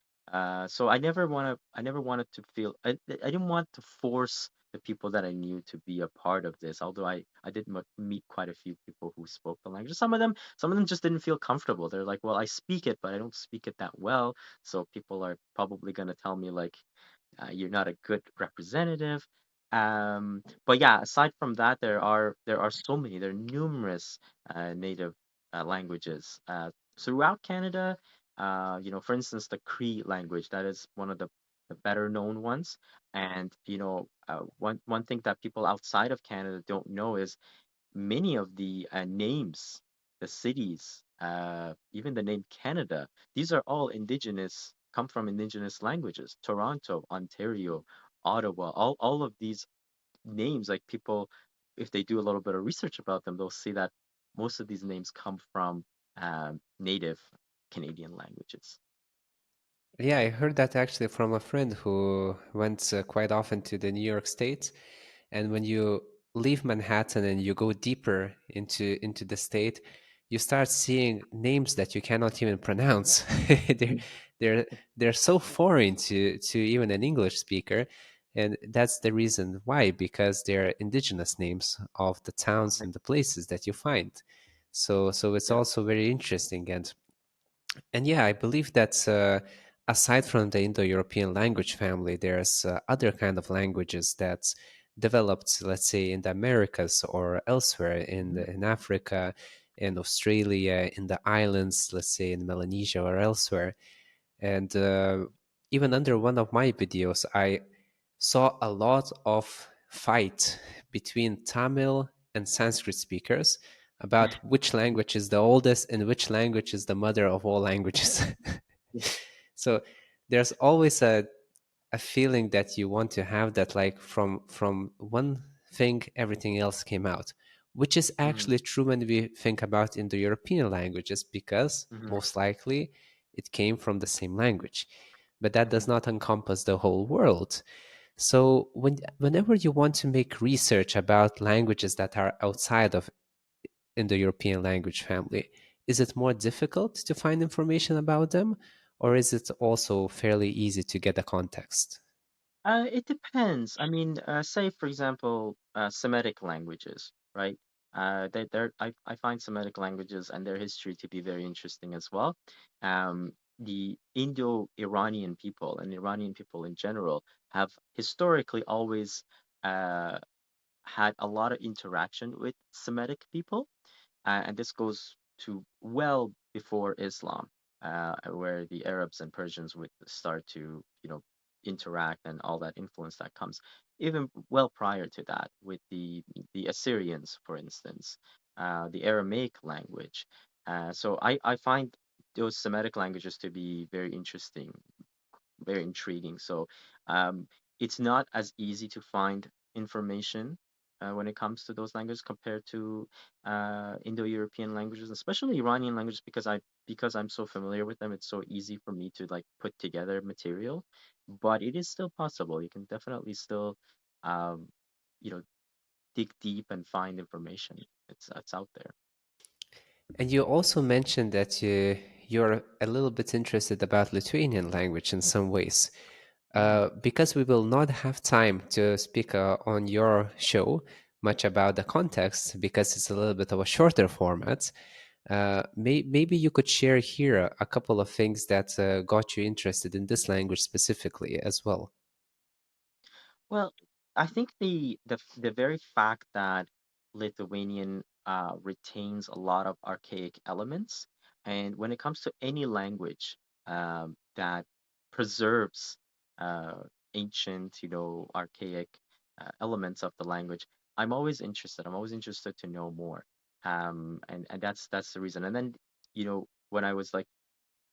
So I never wanted to feel, I didn't want to force the people that I knew to be a part of this. Although I did meet quite a few people who spoke the language. Some of them just didn't feel comfortable. They're like, well, I speak it, but I don't speak it that well, so people are probably going to tell me like you're not a good representative. But yeah, aside from that, there are so many, there are numerous native languages throughout Canada. For instance, the Cree language, that is one of the better known ones. And one thing that people outside of Canada don't know is many of the names, the cities, even the name Canada, these are all indigenous, come from indigenous languages. Toronto, Ontario, Ottawa, all of these names, like people, if they do a little bit of research about them, they'll see that most of these names come from native Canadian languages. Yeah, I heard that actually from a friend who went quite often to the New York State. And when you leave Manhattan and you go deeper into the state, you start seeing names that you cannot even pronounce. they're they're they're so foreign to even an English speaker, and that's the reason why, because they're indigenous names of the towns Right. and the places that you find. So it's Yeah. also very interesting. And yeah, I believe that aside from the Indo-European language family, there's other kind of languages that developed, let's say, in the Americas or elsewhere Mhm. in Africa, in Australia, in the islands, let's say in Melanesia or elsewhere. And even under one of my videos, I saw a lot of fight between Tamil and Sanskrit speakers about which language is the oldest and which language is the mother of all languages. So there's always a feeling that you want to have that, like, from one thing everything else came out, which is Mhm. actually true when we think about Indo-European languages, because Mhm. most likely it came from the same language, but that does Mhm. not encompass the whole world. So whenever you want to make research about languages that are outside of Indo-European language family, is it more difficult to find information about them, or is it also fairly easy to get a context? It depends. I mean, say for example, Semitic languages, right? I find Semitic languages and their history to be very interesting as well. The Indo-Iranian people and Iranian people in general have historically always uh, had a lot of interaction with Semitic people, and this goes to well before Islam, where the Arabs and Persians would start to, interact and all that influence that comes. Even well prior to that, with the Assyrians, for instance, the Aramaic language. So I find those Semitic languages to be very interesting, very intriguing. So um, it's not as easy to find information when it comes to those languages compared to Indo-European languages, especially Iranian languages, because I'm so familiar with them. It's so easy for me to like put together material. But it is still possible. You can definitely still, um, you know, dig deep and find information. It's out there. And you also mentioned that you're a little bit interested about Lithuanian language in some ways. Mm. Because we will not have time to speak on your show much about the context, because it's a little bit of a shorter format, maybe you could share here a couple of things that got you interested in this language specifically as well. Well, I think the very fact that Lithuanian retains a lot of archaic elements, and when it comes to any language that preserves uh, ancient, archaic elements of the language, I'm always interested. I'm always interested to know more, and that's the reason. And then, when I was like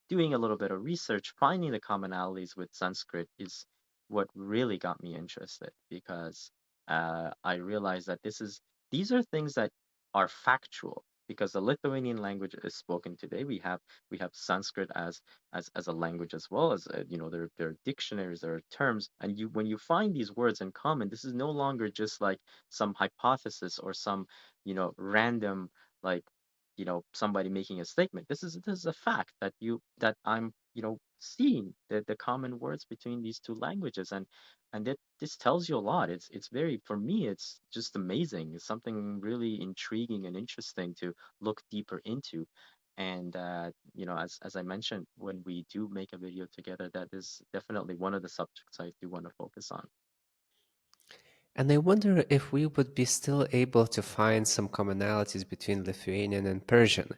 doing a little bit of research, finding the commonalities with Sanskrit is what really got me interested because I realized that these are things that are factual because the Lithuanian language is spoken today. We have Sanskrit as a language as well as there are dictionaries, there are terms, and you when you find these words in common, this is no longer just like some hypothesis or some random like somebody making a statement. This is a fact that I'm seeing the common words between these two languages, and this tells you a lot. It's very, for me, it's just amazing. It's something really intriguing and interesting to look deeper into. And as I mentioned, when we do make a video together, that is definitely one of the subjects I do want to focus on. And I wonder if we would be still able to find some commonalities between Lithuanian and Persian.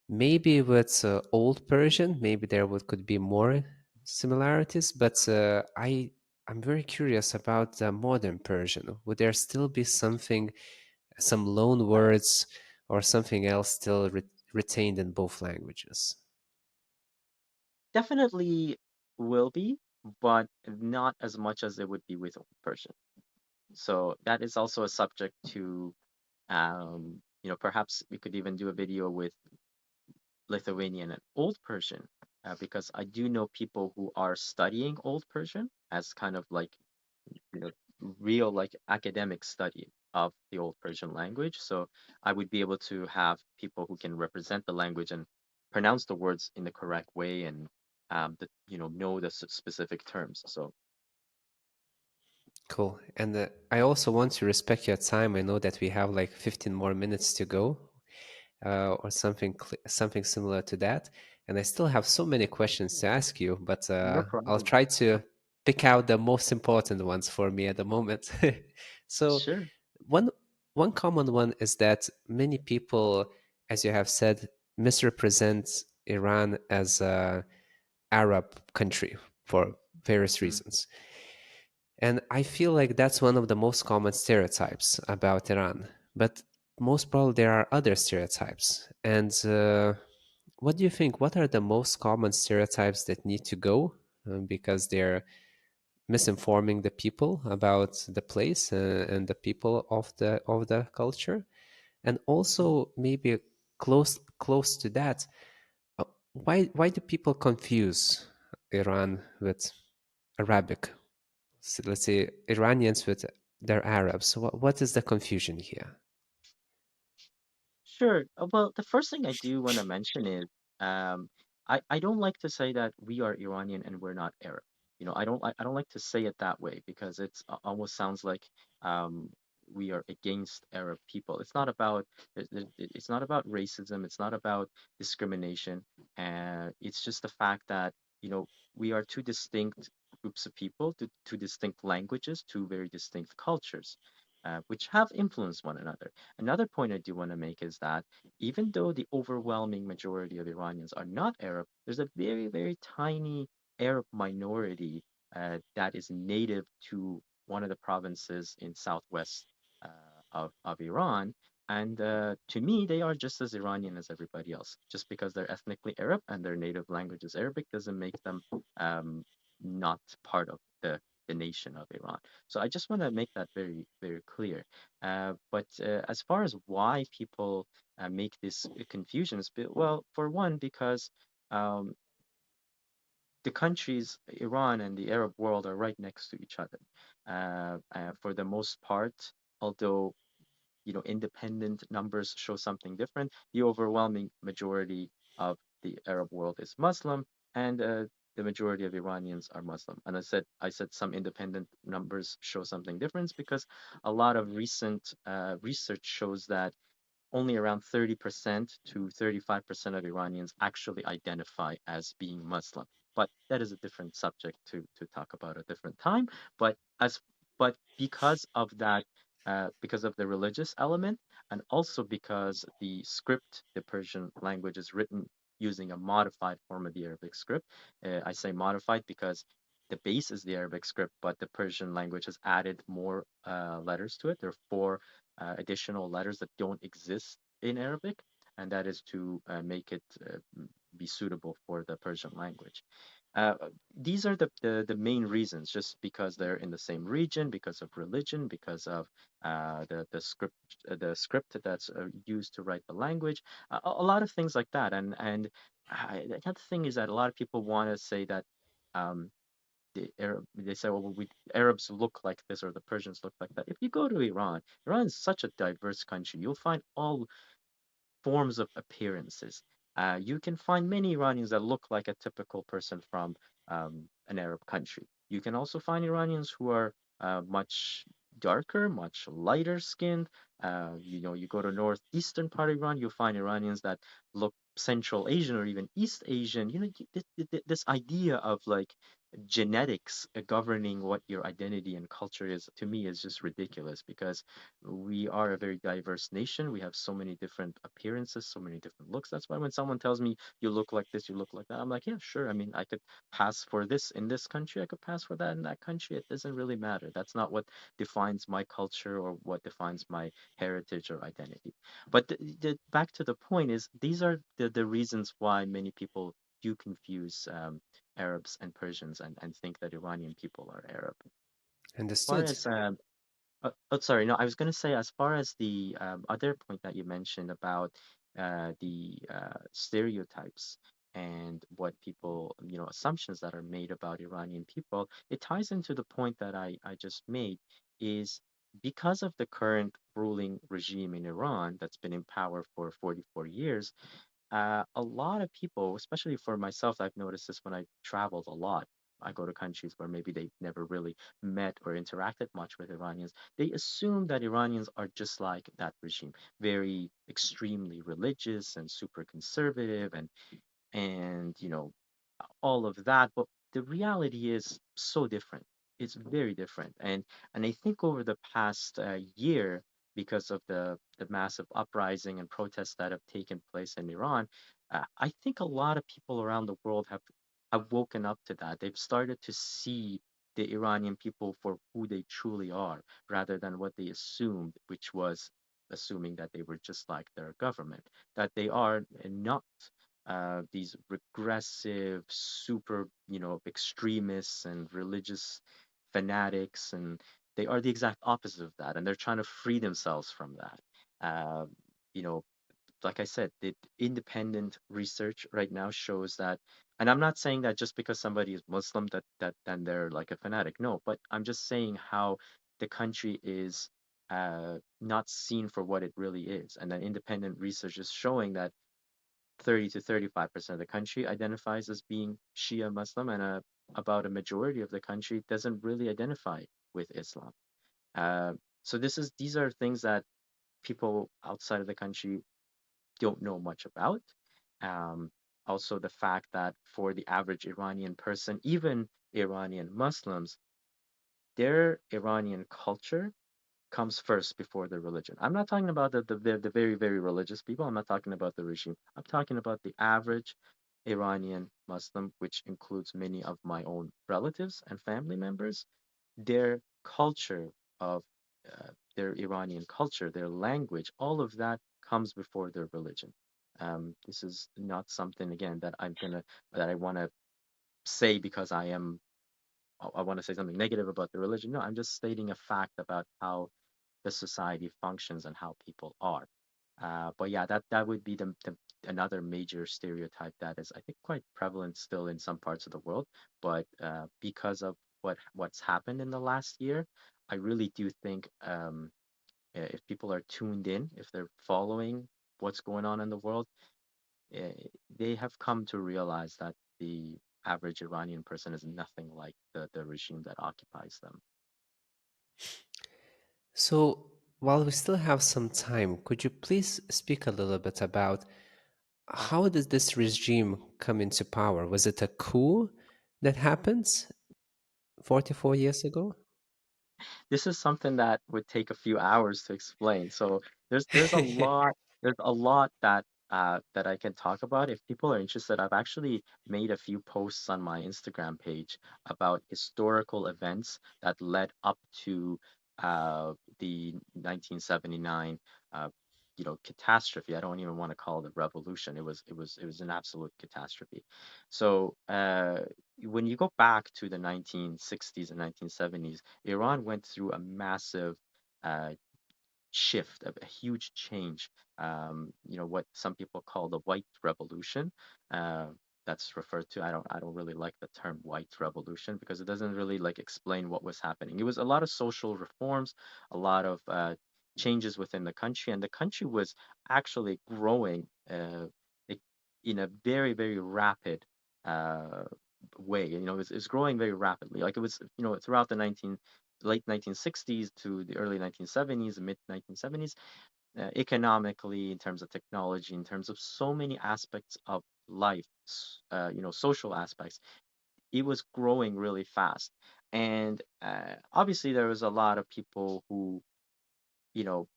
Maybe with Old Persian, maybe there could be more similarities, but I'm very curious about modern Persian. Would there still be something, some loan words, or something else still retained in both languages? Definitely will be, but not as much as it would be with Old Persian. So that is also a subject to, perhaps we could even do a video with Lithuanian and Old Persian, because I do know people who are studying Old Persian as kind of like, you know, real like academic study of the Old Persian language. So I would be able to have people who can represent the language and pronounce the words in the correct way and know the specific terms. So Cool. And I also want to respect your time. I know that we have like 15 more minutes to go, or something something similar to that. And I still have so many questions to ask you, but no I'll problem. try to pick out the most important ones for me at the moment. So Sure. one one common one is that many people, as you have said, misrepresent Iran as a Arab country for various Mm. reasons. And I feel like that's one of the most common stereotypes about Iran. But most probably there are other stereotypes. And what do you think? What are the most common stereotypes that need to go because they're misinforming the people about the place and the people of the culture? And also maybe close to that, why do people confuse Iran with Arabic? So let's say Iranians with their Arabs. So what is the confusion here? Sure. Well, the first thing I do want to mention is I don't like to say that we are Iranian and we're not Arab. I don't like to say it that way because almost sounds like um, we are against Arab people. It's not about racism. It's not about discrimination. It's just the fact that we are two distinct groups of people, two distinct languages, two very distinct cultures, which have influenced one another. Another point I do want to make is that even though the overwhelming majority of Iranians are not Arab, there's a very, very tiny Arab minority that is native to one of the provinces in southwest of Iran. And to me, they are just as Iranian as everybody else. Just because they're ethnically Arab and their native language is Arabic doesn't make them um, not part of the nation of Iran. So I just want to make that very, very clear. But as far as why people make this confusion, well, for one, because um, the countries, Iran and the Arab world, are right next to each other. For the most part, although independent numbers show something different. The overwhelming majority of the Arab world is Muslim, and the majority of Iranians are Muslim. And I said some independent numbers show something different because a lot of recent research shows that only around 30% to 35% of Iranians actually identify as being Muslim. But that is a different subject to talk about a different time. But as but because of that, because of the religious element, and also because the script, the Persian language, is written using a modified form of the Arabic script. I say modified because the base is the Arabic script, but the Persian language has added more letters to it. There are four additional letters that don't exist in Arabic, and that is to make it be suitable for the Persian language. Uh, these are the main reasons, just because they're in the same region, because of religion, because of the script that's used to write the language, a lot of things like that. The other thing is that a lot of people want to say that um, they say, well, Arabs look like this or the Persians look like that. If you go to Iran, Iran is such a diverse country. You'll find all forms of appearances. You can find many Iranians that look like a typical person from an Arab country. You can also find Iranians who are much darker, much lighter skinned. You go to northeastern part of Iran, you'll find Iranians that look Central Asian or even East Asian. This idea of like genetics governing what your identity and culture is, to me, is just ridiculous because we are a very diverse nation. We have so many different appearances, so many different looks. That's why when someone tells me you look like this, you look like that, I'm like, yeah, sure. I mean, I could pass for this in this country, I could pass for that in that country. It doesn't really matter. That's not what defines my culture or what defines my heritage or identity. But back to the point is, these are the reasons why many people do confuse Arabs and Persians and think that Iranian people are Arab. As far Understood. as sorry, no, I was going to say, as far as the other point that you mentioned about the stereotypes and what people, assumptions that are made about Iranian people, it ties into the point that I just made, is because of the current ruling regime in Iran that's been in power for 44 years. A lot of people, especially for myself, I've noticed this when I traveled a lot. I go to countries where maybe they've never really met or interacted much with Iranians. They assume that Iranians are just like that regime, very extremely religious and super conservative and all of that. But the reality is so different. It's very different. And I think over the past year, because of the massive uprising and protests that have taken place in Iran, I think a lot of people around the world have woken up to that. They've started to see the Iranian people for who they truly are, rather than what they assumed, which was assuming that they were just like their government, that they are not these regressive, super, extremists and religious fanatics, and they are the exact opposite of that, and they're trying to free themselves from that. Uh, you know, like I said, the independent research right now shows that, and I'm not saying that just because somebody is Muslim that then they're like a fanatic. No, but I'm just saying how the country is not seen for what it really is, and that independent research is showing that 30 to 35% of the country identifies as being Shia Muslim, and about a majority of the country doesn't really identify with Islam. Uh, so these are things that people outside of the country don't know much about. Um, Also, the fact that for the average Iranian person, even Iranian Muslims, their Iranian culture comes first before the religion. I'm not talking about the very, very religious people. I'm not talking about the regime. I'm talking about the average Iranian Muslim, which includes many of my own relatives and family members. Their culture of their Iranian culture, their language, all of that comes before their religion. This is not something, again, that I want to say because I want to say something negative about the religion. No, I'm just stating a fact about how the society functions and how people are. But yeah, that would be the another major stereotype that is, I think, quite prevalent still in some parts of the world. But because of what's happened in the last year, I really do think if people are tuned in, if they're following what's going on in the world, uh, they have come to realize that the average Iranian person is nothing like the regime that occupies them. So, while we still have some time, could you please speak a little bit about how did this regime come into power? Was it a coup that happened 44 years ago? This is something that would take a few hours to explain. So there's a lot that I can talk about. If people are interested, I've actually made a few posts on my Instagram page about historical events that led up to the 1979 uh, catastrophe. I don't even want to call it a revolution. It was an absolute catastrophe. So when you go back to the 1960s and 1970s, Iran went through a massive uh, shift, a huge change. What some people call the White Revolution. Uh, that's referred to. I don't really like the term White Revolution because it doesn't really like explain what was happening. It was a lot of social reforms, a lot of changes within the country, and the country was actually growing i- in a very, very rapid uh, way. It's growing very rapidly. Like it was, throughout the late 1960s to the early 1970s, mid 1970s, economically, in terms of technology, in terms of so many aspects of life, social aspects, it was growing really fast. And obviously, there was a lot of people who, you know,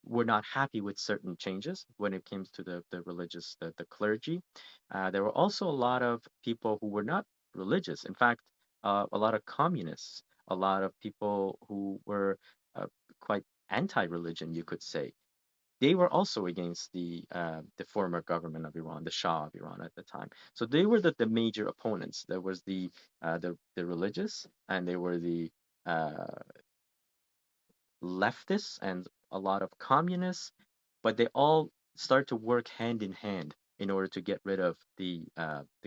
were not happy with certain changes when it came to the clergy. There were also a lot of people who were not religious. In fact, a lot of communists, a lot of people who were uh, quite anti-religion, you could say. They were also against the former government of Iran, the Shah of Iran at the time. So they were the major opponents. There was the religious, and they were the uh, leftists and a lot of communists, but they all start to work hand in hand in order to get rid of the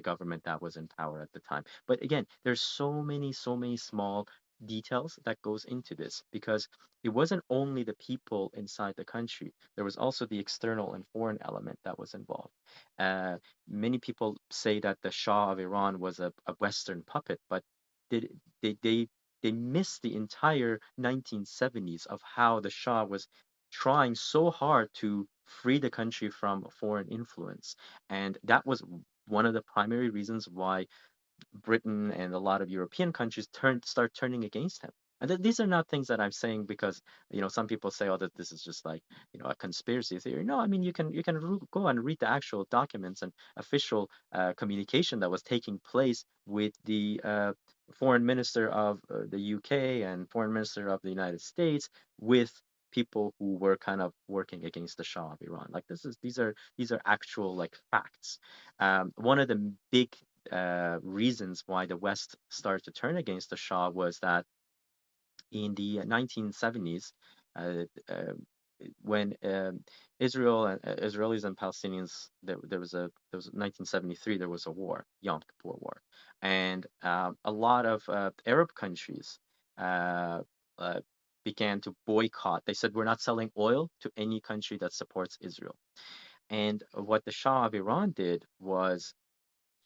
government that was in power at the time. But again, there's so many small details that goes into this because it wasn't only the people inside the country. There was also the external and foreign element that was involved. Uh, Many people say that the Shah of Iran was a Western puppet, but did they missed the entire 1970s of how the Shah was trying so hard to free the country from foreign influence. And that was one of the primary reasons why Britain and a lot of European countries start turning against him. And these are not things that I'm saying because some people say, oh, that this is just like a conspiracy theory. No, I mean you can go and read the actual documents and official communication that was taking place with the foreign minister of the UK and foreign minister of the United States with people who were kind of working against the Shah of Iran. Like these are actual like facts. One of the big reasons why the West started to turn against the Shah was that in the 1970s, uh, uh, when Israelis and Palestinians, there was 1973, there was a war, Yom Kippur War, and a lot of Arab countries uh, uh, began to boycott. They said, we're not selling oil to any country that supports Israel. And what the Shah of Iran did was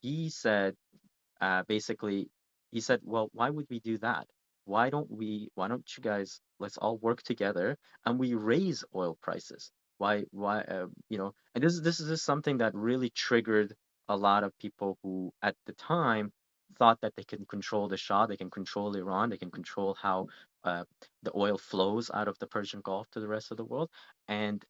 he said, basically, he said, well, why would we do that? Why don't you guys, let's all work together and we raise oil prices? And this is just something that really triggered a lot of people who at the time thought that they can control the Shah, they can control Iran, they can control how uh, the oil flows out of the Persian Gulf to the rest of the world. And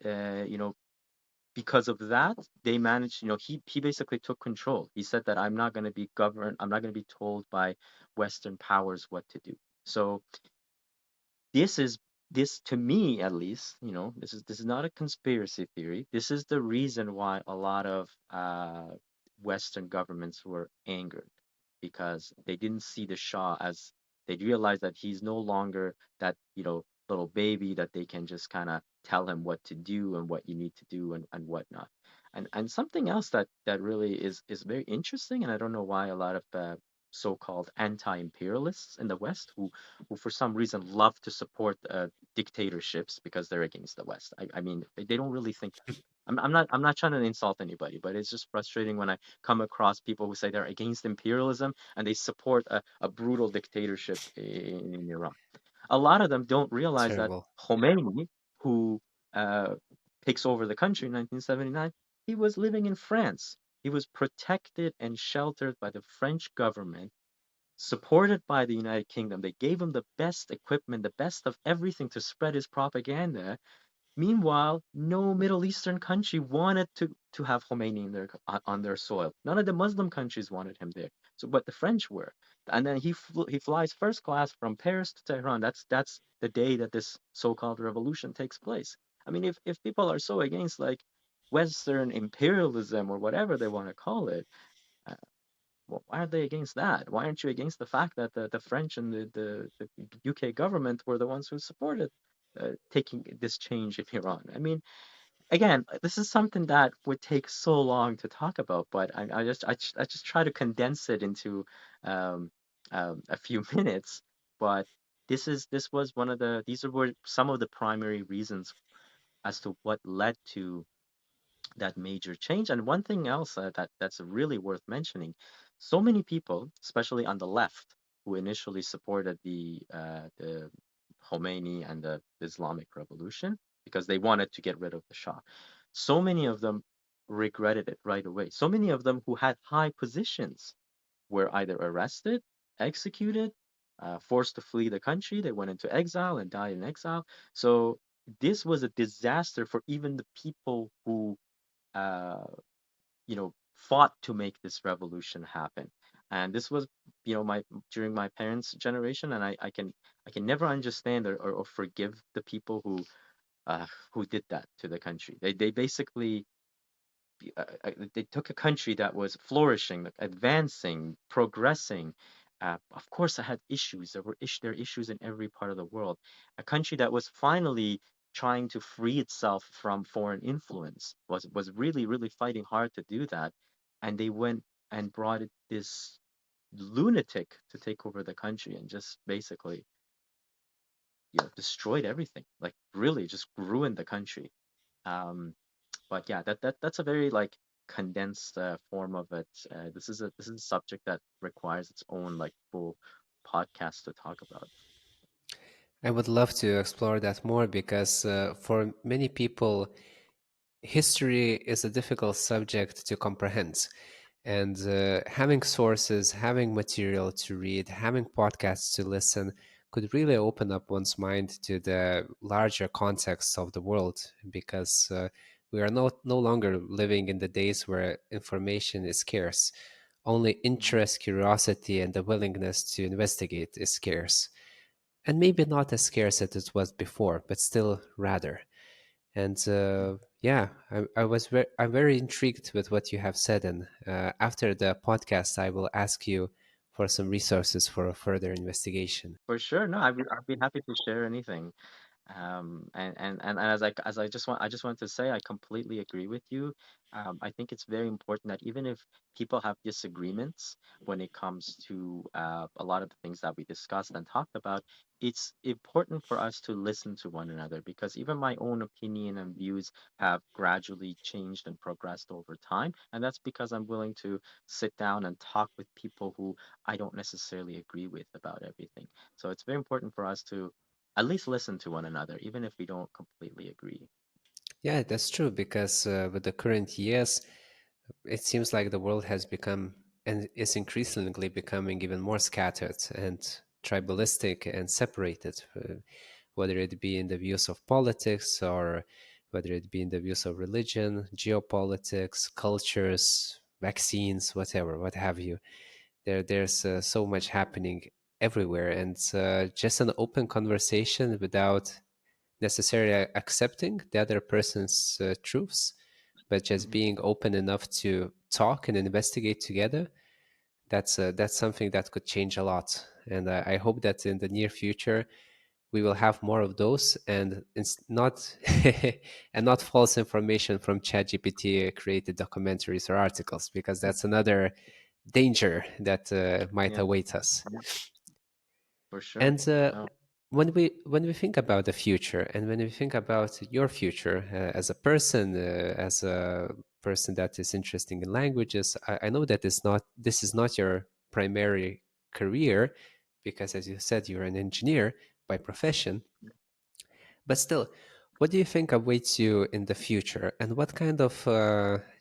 because of that, they managed, he basically took control. He said that I'm not going to be governed, I'm not going to be told by Western powers what to do. So this is this to me at least, this is not a conspiracy theory. This is the reason why a lot of Western governments were angered because they didn't see the Shah as they realized that he's no longer that, little baby that they can just kind of tell him what to do and what you need to do and whatnot. And something else that really is very interesting, and I don't know why a lot of so-called anti-imperialists in the West who for some reason love to support dictatorships because they're against the West. I mean, they don't really think that. I'm not trying to insult anybody, but it's just frustrating when I come across people who say they're against imperialism and they support a brutal dictatorship in Iran. A lot of them don't realize that Terrible. Khomeini, who uh, takes over the country in 1979, he was living in France. He was protected and sheltered by the French government, supported by the United Kingdom. They gave him the best equipment, the best of everything to spread his propaganda. Meanwhile, no Middle Eastern country wanted to have Khomeini in on their soil. None of the Muslim countries wanted him there. So, but the French were, and then he flies first class from Paris to Tehran. That's the day that this so-called revolution takes place. I mean, if people are so against like Western imperialism or whatever they want to call it, uh, well, why aren't they against that? Why aren't you against the fact that the French and the UK government were the ones who supported taking this change in Iran? I mean, again, this is something that would take so long to talk about, but I just try to condense it into um, a few minutes. But this was one of the were some of the primary reasons as to what led to that major change. And one thing else that's really worth mentioning, so many people, especially on the left, who initially supported the Khomeini and the Islamic Revolution because they wanted to get rid of the Shah, so many of them regretted it right away. So many of them who had high positions were either arrested, executed, forced to flee the country. They went into exile and died in exile. So this was a disaster for even the people who uh, fought to make this revolution happen. And this was, my during my parents' generation, and I can never understand or forgive the people who did that to the country. They basically they took a country that was flourishing, like advancing, progressing. Of course, it had issues. There are issues in every part of the world. A country that was finally trying to free itself from foreign influence was really, really fighting hard to do that, and they went and brought this lunatic to take over the country and just basically, destroyed everything. Like really, just ruined the country. Um, but yeah, that's a very like condensed form of it. This is a subject that requires its own like full podcast to talk about. I would love to explore that more because for many people, history is a difficult subject to comprehend. And having sources, having material to read, having podcasts to listen could really open up one's mind to the larger context of the world because we are no longer living in the days where information is scarce. Only Mhm. interest, curiosity, and the willingness to investigate is scarce. And maybe not as scarce as it was before, but still rather. And yeah, I'm very intrigued with what you have said. And after the podcast, I will ask you for some resources for further investigation. For sure. No, I'd be happy to share anything. And I just want to say I completely agree with you. I think it's very important that even if people have disagreements when it comes to a lot of the things that we discussed and talked about, it's important for us to listen to one another because even my own opinion and views have gradually changed and progressed over time. And that's because I'm willing to sit down and talk with people who I don't necessarily agree with about everything. So it's very important for us to at least listen to one another, even if we don't completely agree. Yeah, that's true because with the current years, it seems like the world has become and is increasingly becoming even more scattered and tribalistic and separated, whether it be in the views of politics or whether it be in the views of religion, geopolitics, cultures, vaccines, whatever, what have you. There's so much happening everywhere, and just an open conversation without necessarily accepting the other person's truths, but just Mhm. being open enough to talk and investigate together. That's something that could change a lot, and I hope that in the near future we will have more of those, and it's not and not false information from ChatGPT created documentaries or articles, because that's another danger that might Yeah, await us. yeah, for sure. And No. when we think about the future, and when we think about your future as a person that is interested in languages, I know that this is not your primary career, because as you said, you're an engineer by profession. But still, what do you think awaits you in the future, and what kind of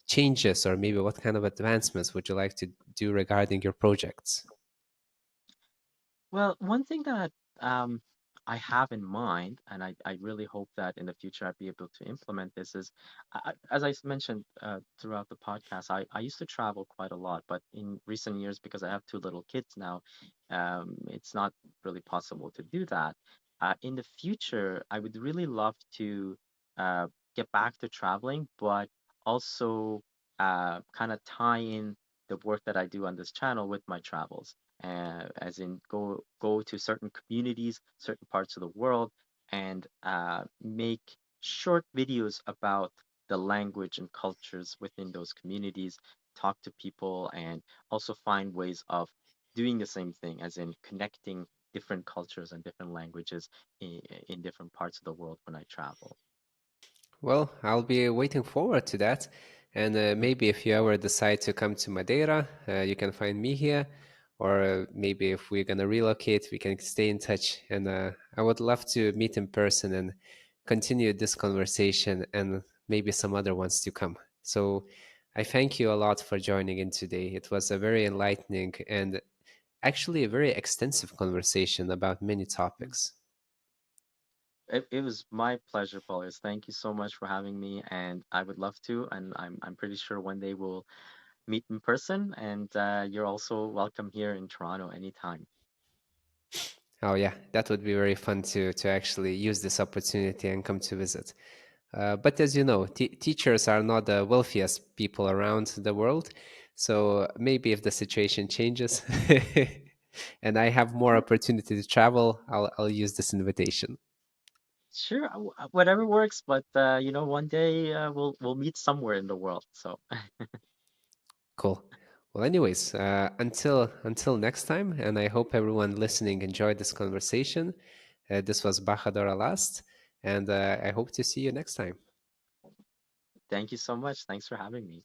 changes, or maybe what kind of advancements would you like to do regarding your projects? Well, one thing that I have in mind, and I really hope that in the future I'd be able to implement this, is as I mentioned throughout the podcast, I used to travel quite a lot, but in recent years, because I have two little kids now, it's not really possible to do that. In the future, I would really love to uh, get back to traveling, but also kind of tie in the work that I do on this channel with my travels, as in go to certain communities, certain parts of the world, and make short videos about the language and cultures within those communities, talk to people, and also find ways of doing the same thing, as in connecting different cultures and different languages in different parts of the world when I travel. Well, I'll be waiting forward to that. And maybe if you ever decide to come to Madeira, you can find me here. Or maybe if we're going to relocate, we can stay in touch. And I would love to meet in person and continue this conversation, and maybe some other ones to come. So I thank you a lot for joining in today. It was a very enlightening and actually a very extensive conversation about many topics. It was my pleasure, Paulus. Thank you so much for having me, and I would love to, and I'm pretty sure one day we'll meet in person, and you're also welcome here in Toronto anytime. Oh yeah, that would be very fun to actually use this opportunity and come to visit. But as you know, teachers are not the wealthiest people around the world. So maybe if the situation changes and I have more Sure, opportunity to travel, I'll use this invitation. sure, whatever works. But one day we'll meet somewhere in the world. So Cool. Well, anyways, until next time, and I hope everyone listening enjoyed this conversation. This was Bahador Alast, and I hope to see you next time. thank you so much. Thanks for having me.